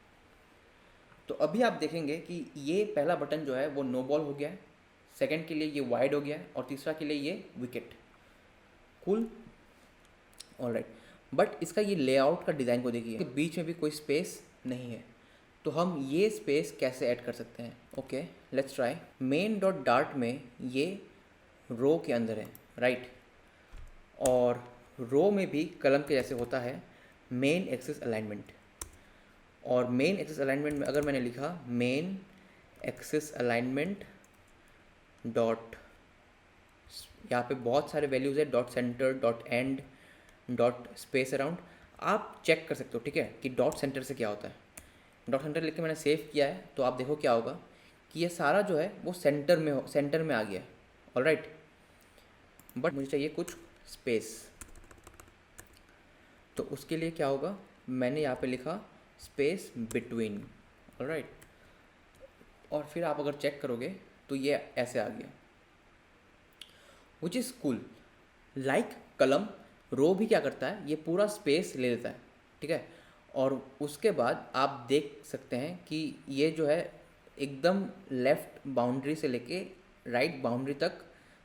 तो अभी आप देखेंगे कि ये पहला बटन जो है वो नो बॉल हो गया है, सेकंड के लिए ये वाइड हो गया है, और तीसरा के लिए ये विकेट। Cool, alright. बट इसका ये लेआउट का डिज़ाइन को देखिए, बीच में भी कोई स्पेस नहीं है। तो हम ये स्पेस कैसे ऐड कर सकते हैं? Okay, let's try. Main dot dart में ये रो के अंदर है, राइट, और रो में भी कलम के जैसे होता है मेन एक्सिस अलाइनमेंट। और मेन एक्सिस अलाइनमेंट में अगर मैंने लिखा मेन एक्सिस अलाइनमेंट डॉट, यहाँ पे बहुत सारे वैल्यूज़ है, dot centre, dot and, dot space around. आप चेक कर सकते हो, ठीक है, कि डॉट सेंटर से क्या होता है। डॉट सेंटर लिख के मैंने सेव किया है, तो आप देखो क्या होगा कि ये सारा जो है वो सेंटर में आ गया है, ऑलराइट। बट मुझे चाहिए कुछ स्पेस, तो उसके लिए क्या होगा, मैंने यहाँ पे लिखा स्पेस बिटवीन, ऑलराइट। और फिर आप अगर चेक करोगे तो ये ऐसे आ गया, विच इज़ कूल। लाइक कलम, रो भी क्या करता है, ये पूरा स्पेस ले लेता है, ठीक है। और उसके बाद आप देख सकते हैं कि ये जो है एकदम लेफ़्ट बाउंड्री से लेके राइट बाउंड्री तक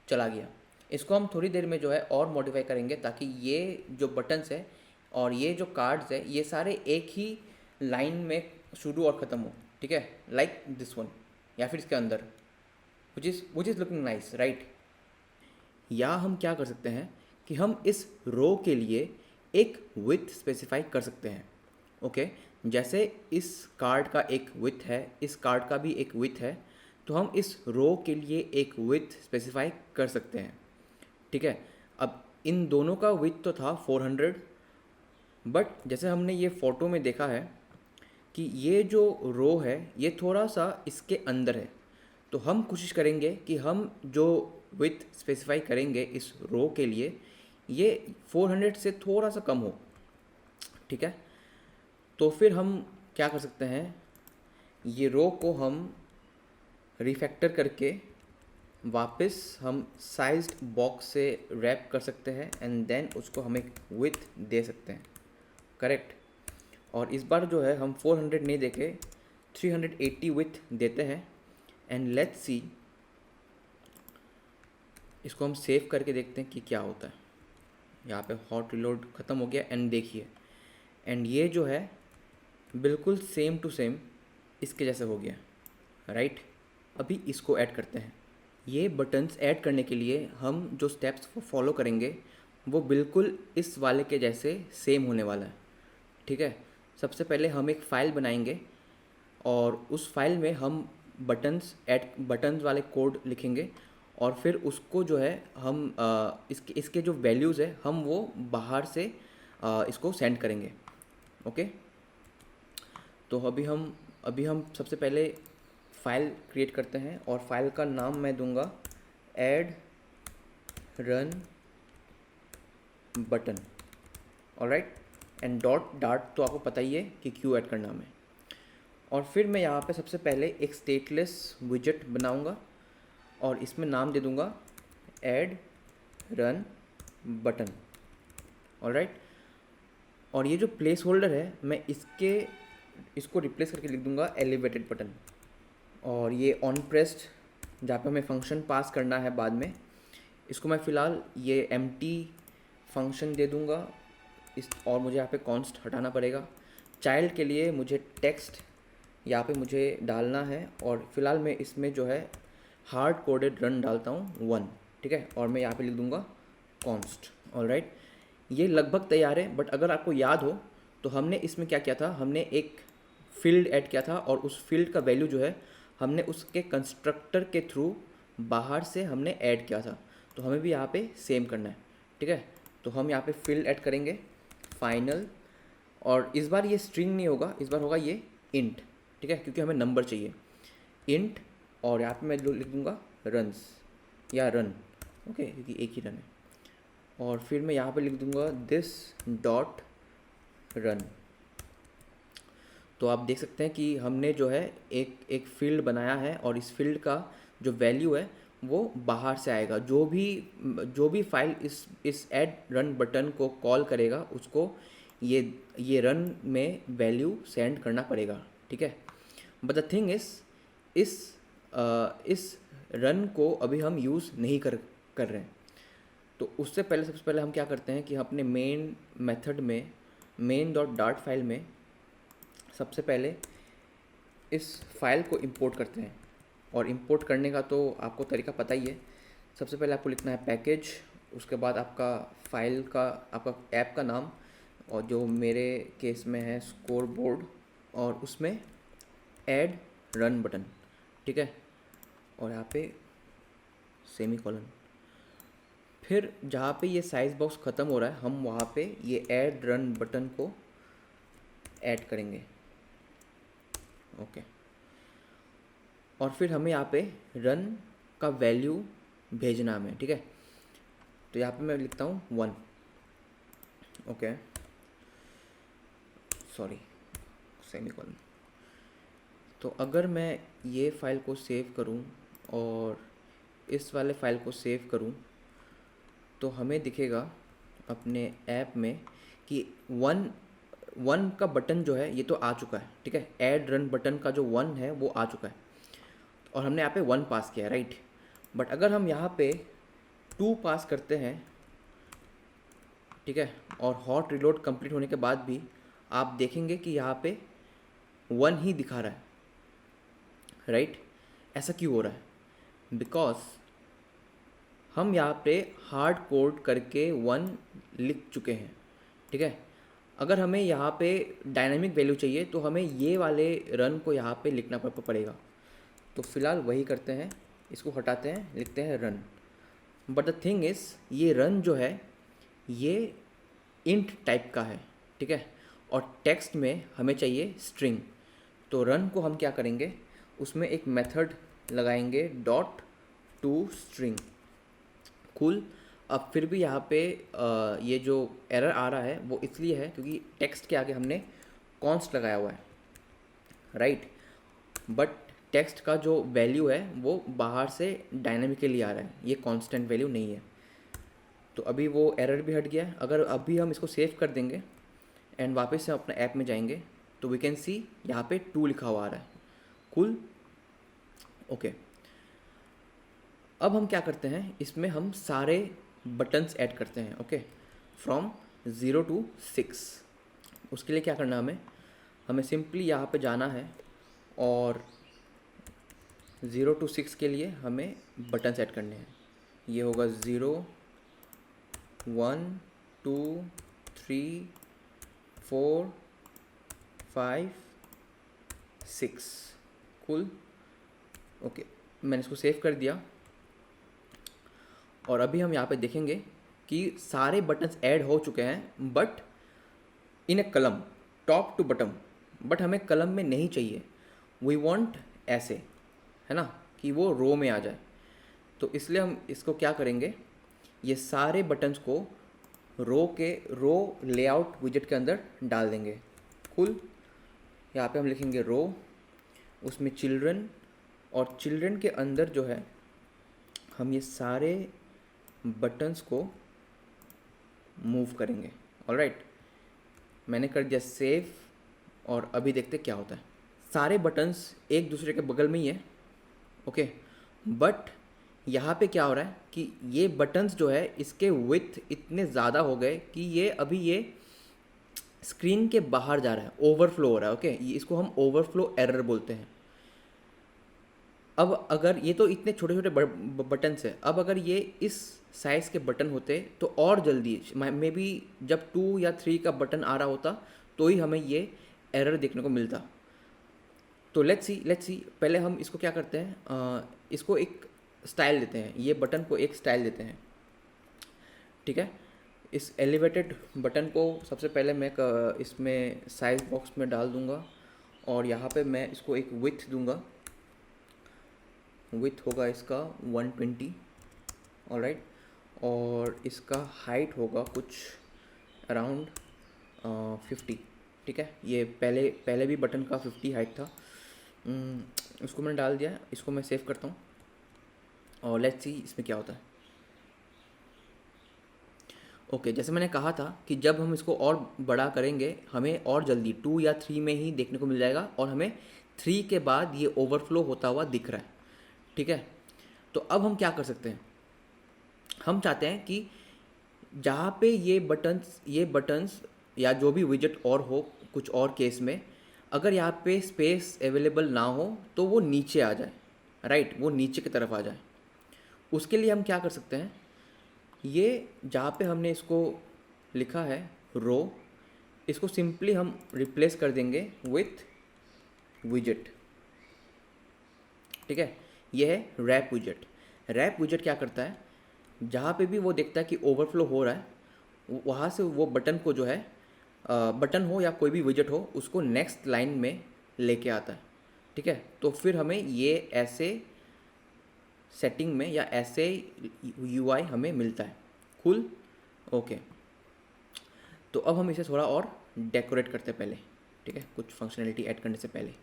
चला गया। इसको हम थोड़ी देर में जो है और मॉडिफाई करेंगे, ताकि ये जो बटन्स है और ये जो कार्ड्स है ये सारे एक ही लाइन में शुरू और ख़त्म हो, ठीक है, लाइक दिस वन, या फिर इसके अंदर, which is looking nice, right. या हम क्या कर सकते हैं कि हम इस रो के लिए एक विथ स्पेसिफाई कर सकते हैं, ओके। जैसे इस कार्ड का एक विथ है, इस कार्ड का भी एक विथ है, तो हम इस रो के लिए एक विथ स्पेसिफाई कर सकते हैं, ठीक है। अब इन दोनों का विथ तो था 400, बट जैसे हमने ये फ़ोटो में देखा है कि ये जो रो है ये थोड़ा सा इसके अंदर है, तो हम कोशिश करेंगे कि हम जो विथ स्पेसिफाई करेंगे इस रो के लिए ये 400 से थोड़ा सा कम हो, ठीक है। तो फिर हम क्या कर सकते हैं, ये रो को हम रिफैक्टर करके वापस हम साइज्ड बॉक्स से रैप कर सकते हैं, एंड देन उसको हम एक विथ दे सकते हैं, करेक्ट। और इस बार जो है हम 400 नहीं देके 380 विथ देते हैं, एंड लेट्स सी, इसको हम सेव करके देखते हैं कि क्या होता है। यहाँ पे हॉट रिलोड ख़त्म हो गया, एंड देखिए, एंड ये जो है बिल्कुल सेम टू सेम इसके जैसे हो गया, राइट। अभी इसको ऐड करते हैं। ये बटन्स ऐड करने के लिए हम जो स्टेप्स फॉलो करेंगे वो बिल्कुल इस वाले के जैसे सेम होने वाला है, ठीक है। सबसे पहले हम एक फ़ाइल बनाएंगे और उस फाइल में हम बटन्स वाले कोड लिखेंगे, और फिर उसको जो है हम इसके जो वैल्यूज़ है हम वो बाहर से इसको सेंड करेंगे, ओके। तो अभी हम सबसे पहले फ़ाइल क्रिएट करते हैं, और फाइल का नाम मैं दूंगा ad run button, alright. And dot dart तो आपको पता ही है कि क्यों ऐड करना है। और फिर मैं यहाँ पे सबसे पहले एक स्टेटलेस विजेट बनाऊंगा और इसमें नाम दे दूंगा ऐड रन बटन, ऑलराइट। और ये जो प्लेस होल्डर है मैं इसको रिप्लेस करके लिख दूंगा एलिवेटेड बटन। और ये ऑन प्रेस्ड जहाँ पे हमें फंक्शन पास करना है बाद में, इसको मैं फ़िलहाल ये एम्प्टी फंक्शन दे दूंगा इस, और मुझे यहाँ पे कॉन्स्ट हटाना पड़ेगा। चाइल्ड के लिए मुझे टेक्स्ट यहाँ पे मुझे डालना है, और फिलहाल मैं इसमें जो है हार्ड कोडेड रन डालता हूँ 1, ठीक है, और मैं यहाँ पे लिख दूंगा कॉन्स्ट। ऑलराइट, ये लगभग तैयार है, बट अगर आपको याद हो तो हमने इसमें क्या किया था, हमने एक फील्ड ऐड किया था, और उस फील्ड का वैल्यू जो है हमने उसके कंस्ट्रक्टर के थ्रू बाहर से हमने ऐड किया था, तो हमें भी यहाँ पे सेम करना है, ठीक है। तो हम यहाँ पे फील्ड ऐड करेंगे फाइनल, और इस बार ये स्ट्रिंग नहीं होगा, इस बार होगा ये इंट, ठीक है, क्योंकि हमें नंबर चाहिए। इंट, और यहाँ पे मैं लिख दूँगा रन्स या रन, ओके, क्योंकि एक ही रन है, और फिर मैं यहाँ पे लिख दूँगा दिस डॉट रन। तो आप देख सकते हैं कि हमने जो है एक फील्ड बनाया है, और इस फील्ड का जो वैल्यू है वो बाहर से आएगा। जो भी फाइल इस ऐड रन बटन को कॉल करेगा उसको ये रन में वैल्यू सेंड करना पड़ेगा, ठीक है। बट द थिंग इस रन को अभी हम यूज़ नहीं कर रहे हैं। तो उससे पहले सबसे पहले हम क्या करते हैं कि हम अपने मेन मेथड में main.dart फाइल में सबसे पहले इस फाइल को इंपोर्ट करते हैं। और इंपोर्ट करने का तो आपको तरीका पता ही है। सबसे पहले आपको लिखना है पैकेज, उसके बाद आपका फाइल का, आपका ऐप का नाम, और जो मेरे केस में है स्कोर बोर्ड, और उसमें ऐड रन बटन, ठीक है, और यहाँ पे सेमी कॉलन। फिर जहाँ पे ये साइज बॉक्स ख़त्म हो रहा है हम वहाँ पे ये ऐड रन बटन को ऐड करेंगे, ओके। और फिर हमें यहाँ पे रन का वैल्यू भेजना हमें, ठीक है। तो यहाँ पे मैं लिखता हूँ 1, ओके, सॉरी, सेमीकोलन। तो अगर मैं ये फाइल को सेव करूँ और इस वाले फाइल को सेव करूँ तो हमें दिखेगा अपने ऐप में कि 1 का बटन जो है ये तो आ चुका है, ठीक है। ऐड रन बटन का जो 1 है वो आ चुका है, और हमने यहाँ पे 1 पास किया है, राइट। बट अगर हम यहाँ पे 2 पास करते हैं, ठीक है, और हॉट रिलोड कंप्लीट होने के बाद भी आप देखेंगे कि यहाँ पे 1 ही दिखा रहा है, राइट। ऐसा क्यों हो रहा है? बिकॉज हम यहाँ पे हार्ड कोड करके 1 लिख चुके हैं, ठीक है। अगर हमें यहाँ पे डायनामिक वैल्यू चाहिए तो हमें ये वाले रन को यहाँ पे लिखना पड़ेगा। तो फिलहाल वही करते हैं, इसको हटाते हैं, लिखते हैं run. But the thing is ये रन जो है ये इंट टाइप का है, ठीक है, और टेक्स्ट में हमें चाहिए स्ट्रिंग। तो रन को हम क्या करेंगे, उसमें एक मेथड लगाएंगे .toString। कूल। अब फिर भी यहाँ पे ये जो एरर आ रहा है वो इसलिए है क्योंकि टेक्स्ट के आगे हमने कॉन्स्ट लगाया हुआ है, राइट। बट टेक्स्ट का जो वैल्यू है वो बाहर से डायनामिकली आ रहा है, ये कांस्टेंट वैल्यू नहीं है। तो अभी वो एरर भी हट गया है। अगर अभी हम इसको सेव कर देंगे एंड वापस से अपने ऐप में जाएंगे तो वी कैन सी यहाँ पे 2 लिखा हुआ आ रहा है। Cool, okay. अब हम क्या करते हैं, इसमें हम सारे बटन्स ऐड करते हैं, ओके, फ्रॉम 0 to 6। उसके लिए क्या करना हमें सिंपली यहाँ पे जाना है, और 0 to 6 के लिए हमें बटन सेट करने हैं। ये होगा 0, 1, 2, 3, 4, 5, 6। Cool, okay. मैंने इसको सेव कर दिया, और अभी हम यहाँ पे देखेंगे कि सारे बटन्स ऐड हो चुके हैं, बट इन ए कलम, टॉप टू बटम। बट हमें कलम में नहीं चाहिए, वी वांट ऐसे, है ना, कि वो रो में आ जाए। तो इसलिए हम इसको क्या करेंगे, ये सारे बटन्स को रो लेआउट विजेट के अंदर डाल देंगे। कूल, यहाँ पे हम लिखेंगे रो, उसमें चिल्ड्रन, और चिल्ड्रन के अंदर जो है हम ये सारे बटन्स को मूव करेंगे। ऑलराइट, मैंने कर दिया सेव, और अभी देखते क्या होता है। सारे बटन्स एक दूसरे के बगल में ही है, ओके, बट यहाँ पे क्या हो रहा है कि ये बटन्स जो है इसके विथ इतने ज़्यादा हो गए कि ये स्क्रीन के बाहर जा रहा है, ओवरफ्लो हो रहा है। ओके, ये इसको हम ओवरफ्लो एरर बोलते हैं। अब अगर ये तो इतने छोटे छोटे बटन्स है, अब अगर ये इस साइज़ के बटन होते तो और जल्दी मे बी जब 2 या 3 का बटन आ रहा होता तो ही हमें ये एरर देखने को मिलता। तो लेट्स सी पहले हम इसको क्या करते हैं, इसको एक स्टाइल देते हैं, ये बटन को एक स्टाइल देते हैं। ठीक है, इस एलिवेटेड बटन को सबसे पहले मैं इसमें साइज बॉक्स में डाल दूंगा और यहाँ पे मैं इसको एक विथ दूंगा। विथ होगा इसका 120, ऑलराइट, और इसका हाइट होगा कुछ अराउंड 50। ठीक है, ये पहले भी बटन का 50 हाइट था। उसको मैंने डाल दिया, इसको मैं सेव करता हूँ और लेट्स सी इसमें क्या होता है। ओके, जैसे मैंने कहा था कि जब हम इसको और बड़ा करेंगे हमें और जल्दी 2 या 3 में ही देखने को मिल जाएगा और हमें 3 के बाद ये ओवरफ्लो होता हुआ दिख रहा है। ठीक है, तो अब हम क्या कर सकते हैं, हम चाहते हैं कि जहाँ पे ये बटन्स या जो भी विजेट और हो कुछ और केस में, अगर यहाँ पे स्पेस अवेलेबल ना हो तो वो नीचे आ जाए, राइट, वो नीचे की तरफ आ जाए। उसके लिए हम क्या कर सकते हैं, ये जहाँ पे हमने इसको लिखा है रो, इसको सिंपली हम रिप्लेस कर देंगे विथ विजेट। ठीक है, ये है रैप विजेट। रैप विजेट क्या करता है, जहाँ पे भी वो देखता है कि ओवरफ्लो हो रहा है वहाँ से वो बटन को जो है बटन हो या कोई भी विजेट हो उसको नेक्स्ट लाइन में लेके आता है। ठीक है, तो फिर हमें ये ऐसे सेटिंग में या ऐसे यूआई हमें मिलता है। Cool, okay. तो अब हम इसे थोड़ा और डेकोरेट करते हैं पहले। ठीक है, कुछ फंक्शनैलिटी ऐड करने से पहले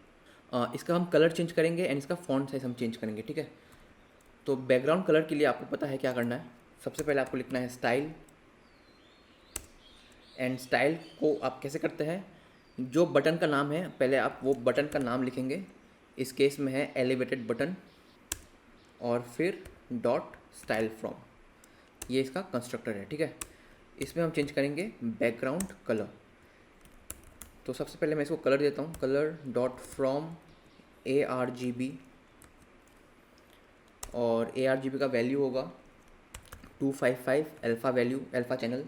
इसका हम कलर चेंज करेंगे एंड इसका फॉन्ट साइज हम चेंज करेंगे। ठीक है, तो बैकग्राउंड कलर के लिए आपको पता है क्या करना है। सबसे पहले आपको लिखना है स्टाइल, एंड स्टाइल को आप कैसे करते हैं, जो बटन का नाम है पहले आप वो बटन का नाम लिखेंगे। इस केस में है एलिवेटेड बटन, और फिर डॉट स्टाइल फ्रॉम, ये इसका कंस्ट्रक्टर है। ठीक है, इसमें हम चेंज करेंगे बैकग्राउंड कलर। तो सबसे पहले मैं इसको कलर देता हूँ, कलर डॉट फ्रॉम ARGB, और ARGB का वैल्यू होगा 255 alpha value, alpha channel,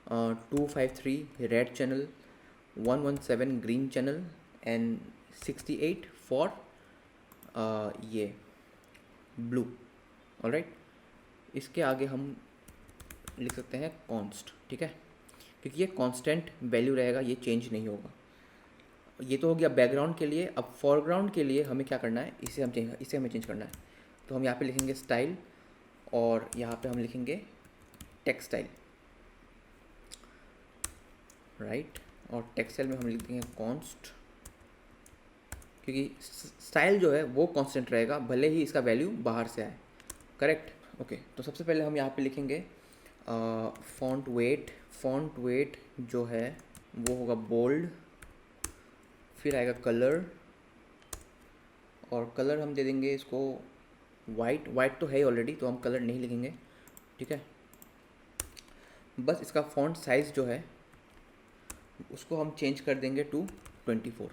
253 red channel, 117 green channel and 68 for ये ब्लू। ऑलराइट, इसके आगे हम लिख सकते हैं कॉन्स्ट। ठीक है, क्योंकि ये कांस्टेंट वैल्यू रहेगा, ये चेंज नहीं होगा। ये तो हो गया बैकग्राउंड के लिए। अब फॉरग्राउंड के लिए हमें क्या करना है, इसे हमें चेंज करना है। तो हम यहाँ पे लिखेंगे स्टाइल और यहाँ पे हम लिखेंगे टेक्सटाइल, राइट, और टेक्सटाइल में हम लिख देंगे कॉन्स्ट, क्योंकि स्टाइल जो है वो कांस्टेंट रहेगा भले ही इसका वैल्यू बाहर से आए। Correct, okay. तो सबसे पहले हम यहाँ पे लिखेंगे फॉन्ट वेट जो है वो होगा बोल्ड, फिर आएगा कलर, और कलर हम दे देंगे इसको वाइट तो है ही ऑलरेडी, तो हम कलर नहीं लिखेंगे। ठीक है, बस इसका फॉन्ट साइज़ जो है उसको हम चेंज कर देंगे टू 24।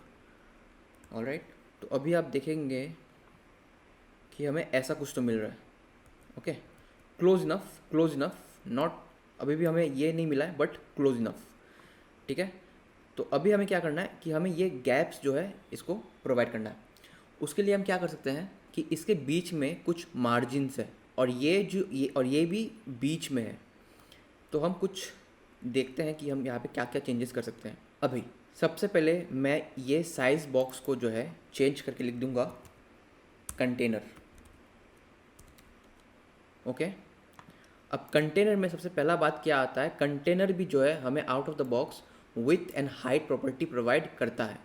ऑलराइट, तो अभी आप देखेंगे कि हमें ऐसा कुछ तो मिल रहा है। ओके, क्लोज इनफ, नॉट, अभी भी हमें ये नहीं मिला है बट क्लोज इनफ। ठीक है, तो अभी हमें क्या करना है कि हमें ये गैप्स जो है इसको प्रोवाइड करना है। उसके लिए हम क्या कर सकते हैं कि इसके बीच में कुछ मार्जिन्स है और ये भी बीच में है। तो हम कुछ देखते हैं कि हम यहाँ पे क्या क्या चेंजेस कर सकते हैं। अभी सबसे पहले मैं ये साइज़ बॉक्स को जो है चेंज करके लिख दूंगा कंटेनर। ओके, अब कंटेनर में सबसे पहला बात क्या आता है, कंटेनर भी जो है हमें out of the box with and height property provide करता है,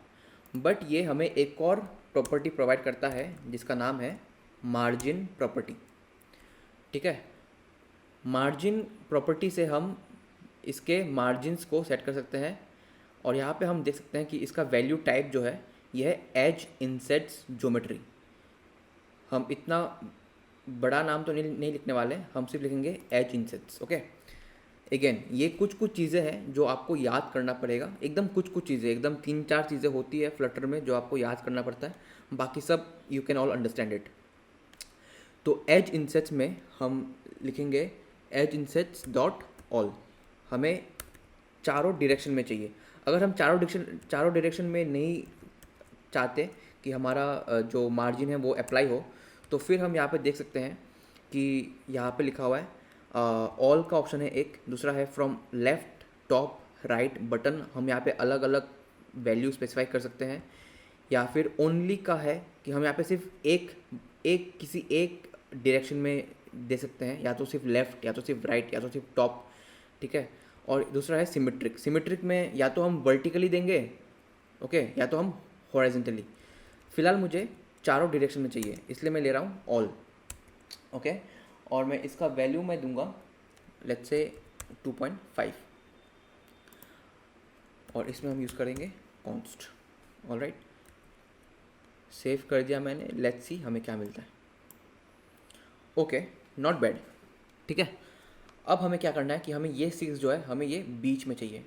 बट ये हमें एक और प्रॉपर्टी प्रोवाइड करता है जिसका नाम है मार्जिन प्रॉपर्टी। ठीक है, मार्जिन प्रॉपर्टी से हम इसके मार्जिन्स को सेट कर सकते हैं, और यहाँ पे हम देख सकते हैं कि इसका वैल्यू टाइप जो है यह है एज इंसेट्स ज्योमेट्री। हम इतना बड़ा नाम तो नहीं लिखने वाले, हम सिर्फ लिखेंगे एज इनसेट्स। ओके, अगेन ये कुछ कुछ चीज़ें हैं जो आपको याद करना पड़ेगा, एकदम कुछ कुछ चीज़ें, एकदम 3-4 चीज़ें होती है फ्लटर में जो आपको याद करना पड़ता है, बाकी सब you can all understand it. तो एज इनसेट्स में हम लिखेंगे एज इनसेट्स डॉट ऑल। हमें चारों डायरेक्शन में चाहिए। अगर हम चारों डायरेक्शन में नहीं चाहते कि हमारा जो मार्जिन है वो अप्लाई हो, तो फिर हम यहाँ पे देख सकते हैं कि यहाँ पे लिखा हुआ है ऑल का ऑप्शन है एक, दूसरा है from left, top, right button. हम यहाँ पे अलग अलग वैल्यू स्पेसिफाई कर सकते हैं। या फिर ओनली का है कि हम यहाँ पे सिर्फ किसी एक डायरेक्शन में दे सकते हैं, या तो सिर्फ लेफ्ट, या तो सिर्फ राइट, या तो सिर्फ टॉप। ठीक है। और दूसरा है सिमेट्रिक। सिमेट्रिक में या तो हम वर्टिकली देंगे, ओके, या तो हम हॉरिजॉन्टली। फिलहाल मुझे चारों डायरेक्शन में चाहिए, इसलिए मैं ले रहा हूँ ऑल। ओके, और मैं इसका वैल्यू मैं दूंगा लेट्स से 2.5, और इसमें हम यूज़ करेंगे कॉन्स्ट। ऑलराइट, सेव कर दिया मैंने, लेट्स सी हमें क्या मिलता है। Okay, not bad. ठीक है, अब हमें क्या करना है कि हमें ये 6 जो है हमें ये बीच में चाहिए।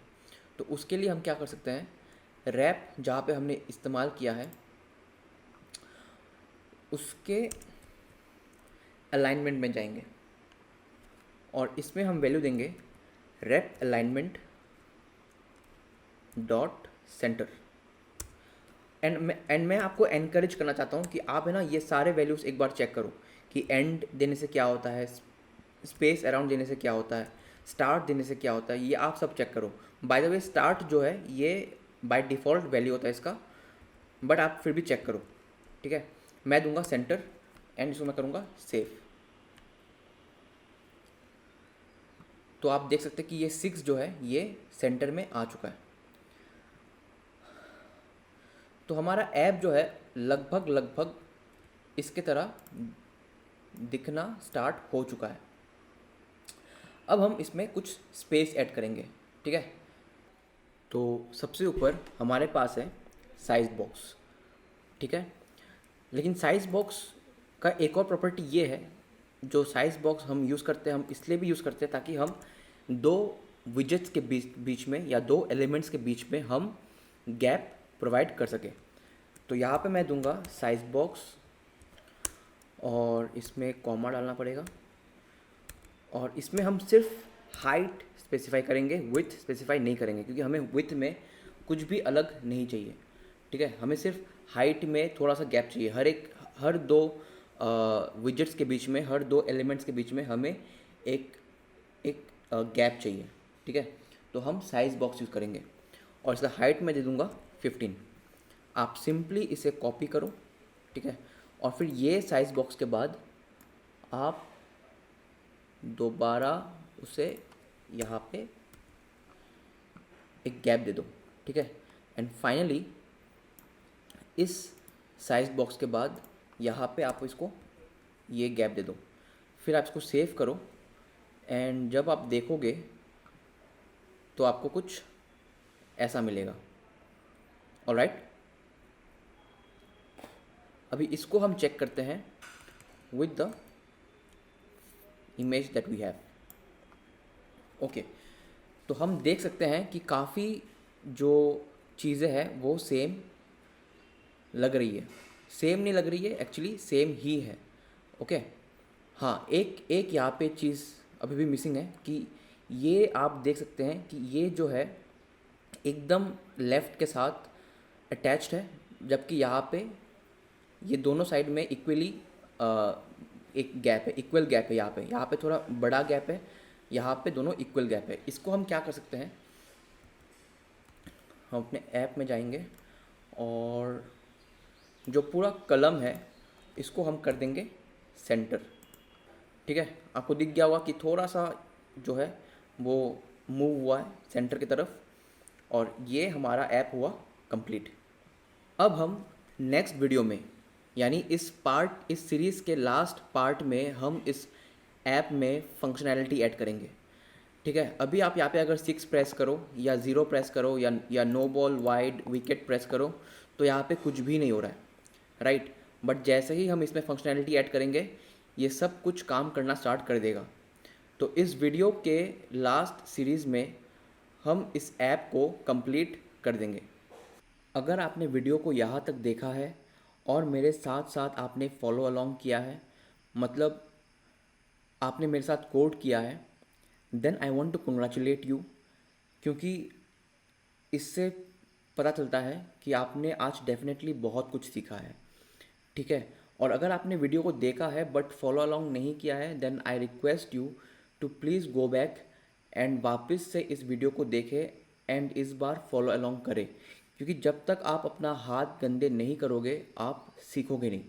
तो उसके लिए हम क्या कर सकते हैं, रैप जहाँ पे हमने इस्तेमाल किया है उसके अलाइनमेंट में जाएंगे, और इसमें हम वैल्यू देंगे wrap alignment dot center. And मैं आपको एनकरेज करना चाहता हूँ कि आप है ना ये सारे वैल्यूज़ एक बार चेक करो कि एंड देने से क्या होता है, स्पेस अराउंड देने से क्या होता है, स्टार्ट देने से क्या होता है, ये आप सब चेक करो। बाय द वे स्टार्ट जो है ये बाय डिफ़ॉल्ट वैल्यू होता है इसका, बट आप फिर भी चेक करो। ठीक है, मैं दूंगा सेंटर एंड इसको मैं करूँगा सेव। तो आप देख सकते हैं कि ये 6 जो है ये सेंटर में आ चुका है। तो हमारा ऐप जो है लगभग इसके तरह दिखना स्टार्ट हो चुका है। अब हम इसमें कुछ स्पेस ऐड करेंगे। ठीक है, तो सबसे ऊपर हमारे पास है साइज़ बॉक्स। ठीक है, लेकिन साइज़ बॉक्स का एक और प्रॉपर्टी ये है, जो साइज़ बॉक्स हम यूज़ करते हैं, हम इसलिए भी यूज़ करते हैं ताकि हम दो विजेट्स के बीच में या दो एलिमेंट्स के बीच में हम गैप प्रोवाइड कर सकें। तो यहाँ पे मैं दूंगा साइज़ बॉक्स, और इसमें कॉमा डालना पड़ेगा, और इसमें हम सिर्फ हाइट स्पेसिफाई करेंगे, विड्थ स्पेसिफाई नहीं करेंगे, क्योंकि हमें विड्थ में कुछ भी अलग नहीं चाहिए। ठीक है, हमें सिर्फ हाइट में थोड़ा सा गैप चाहिए। हर दो विजेट्स के बीच में, हर दो एलिमेंट्स के बीच में हमें एक गैप चाहिए। ठीक है, तो हम साइज़ बॉक्स यूज़ करेंगे, और इसका हाइट में दे दूँगा 15। आप सिंपली इसे कॉपी करो। ठीक है, और फिर ये साइज़ बॉक्स के बाद आप दोबारा उसे यहाँ पे एक गैप दे दो। ठीक है, एंड फाइनली इस साइज़ बॉक्स के बाद यहाँ पे आप इसको ये गैप दे दो। फिर आप इसको सेव करो, एंड जब आप देखोगे तो आपको कुछ ऐसा मिलेगा। ऑलराइट, अभी इसको हम चेक करते हैं with the image that we have. Okay, तो हम देख सकते हैं कि काफ़ी जो चीज़ें हैं वो सेम लग रही है। सेम नहीं लग रही है, एक्चुअली सेम ही है। ओके, हाँ, एक यहाँ पे चीज़ अभी भी मिसिंग है कि ये आप देख सकते हैं कि ये जो है एकदम लेफ़्ट के साथ अटैच्ड है, जबकि यहाँ पे ये दोनों साइड में इक्वली एक गैप है, इक्वल गैप है। यहाँ पे थोड़ा बड़ा गैप है, यहाँ पे दोनों इक्वल गैप है। इसको हम क्या कर सकते हैं, हम अपने ऐप में जाएंगे और जो पूरा कलम है इसको हम कर देंगे सेंटर। ठीक है, आपको दिख गया होगा कि थोड़ा सा जो है वो मूव हुआ है सेंटर की तरफ, और ये हमारा ऐप हुआ कंप्लीट। अब हम नेक्स्ट वीडियो में, यानी इस सीरीज़ के लास्ट पार्ट में हम इस ऐप में फंक्शनैलिटी ऐड करेंगे। ठीक है, अभी आप यहाँ पे अगर 6 प्रेस करो या 0 प्रेस करो या no ball wide wicket press करो तो यहाँ पे कुछ भी नहीं हो रहा है, राइट। बट जैसे ही हम इसमें फंक्शनैलिटी ऐड करेंगे ये सब कुछ काम करना स्टार्ट कर देगा। तो इस वीडियो के लास्ट सीरीज़ में हम इस ऐप को कंप्लीट कर देंगे। अगर आपने वीडियो को यहाँ तक देखा है और मेरे साथ साथ आपने फॉलो अलोंग किया है, मतलब आपने मेरे साथ कोड किया है, then I want to congratulate you, क्योंकि इससे पता चलता है कि आपने आज डेफिनेटली बहुत कुछ सीखा है। ठीक है। और अगर आपने वीडियो को देखा है बट फॉलो अलोंग नहीं किया है, then I request you to please go back and वापस से इस वीडियो को देखें एंड इस बार फॉलो अलोंग करें, क्योंकि जब तक आप अपना हाथ गंदे नहीं करोगे आप सीखोगे नहीं।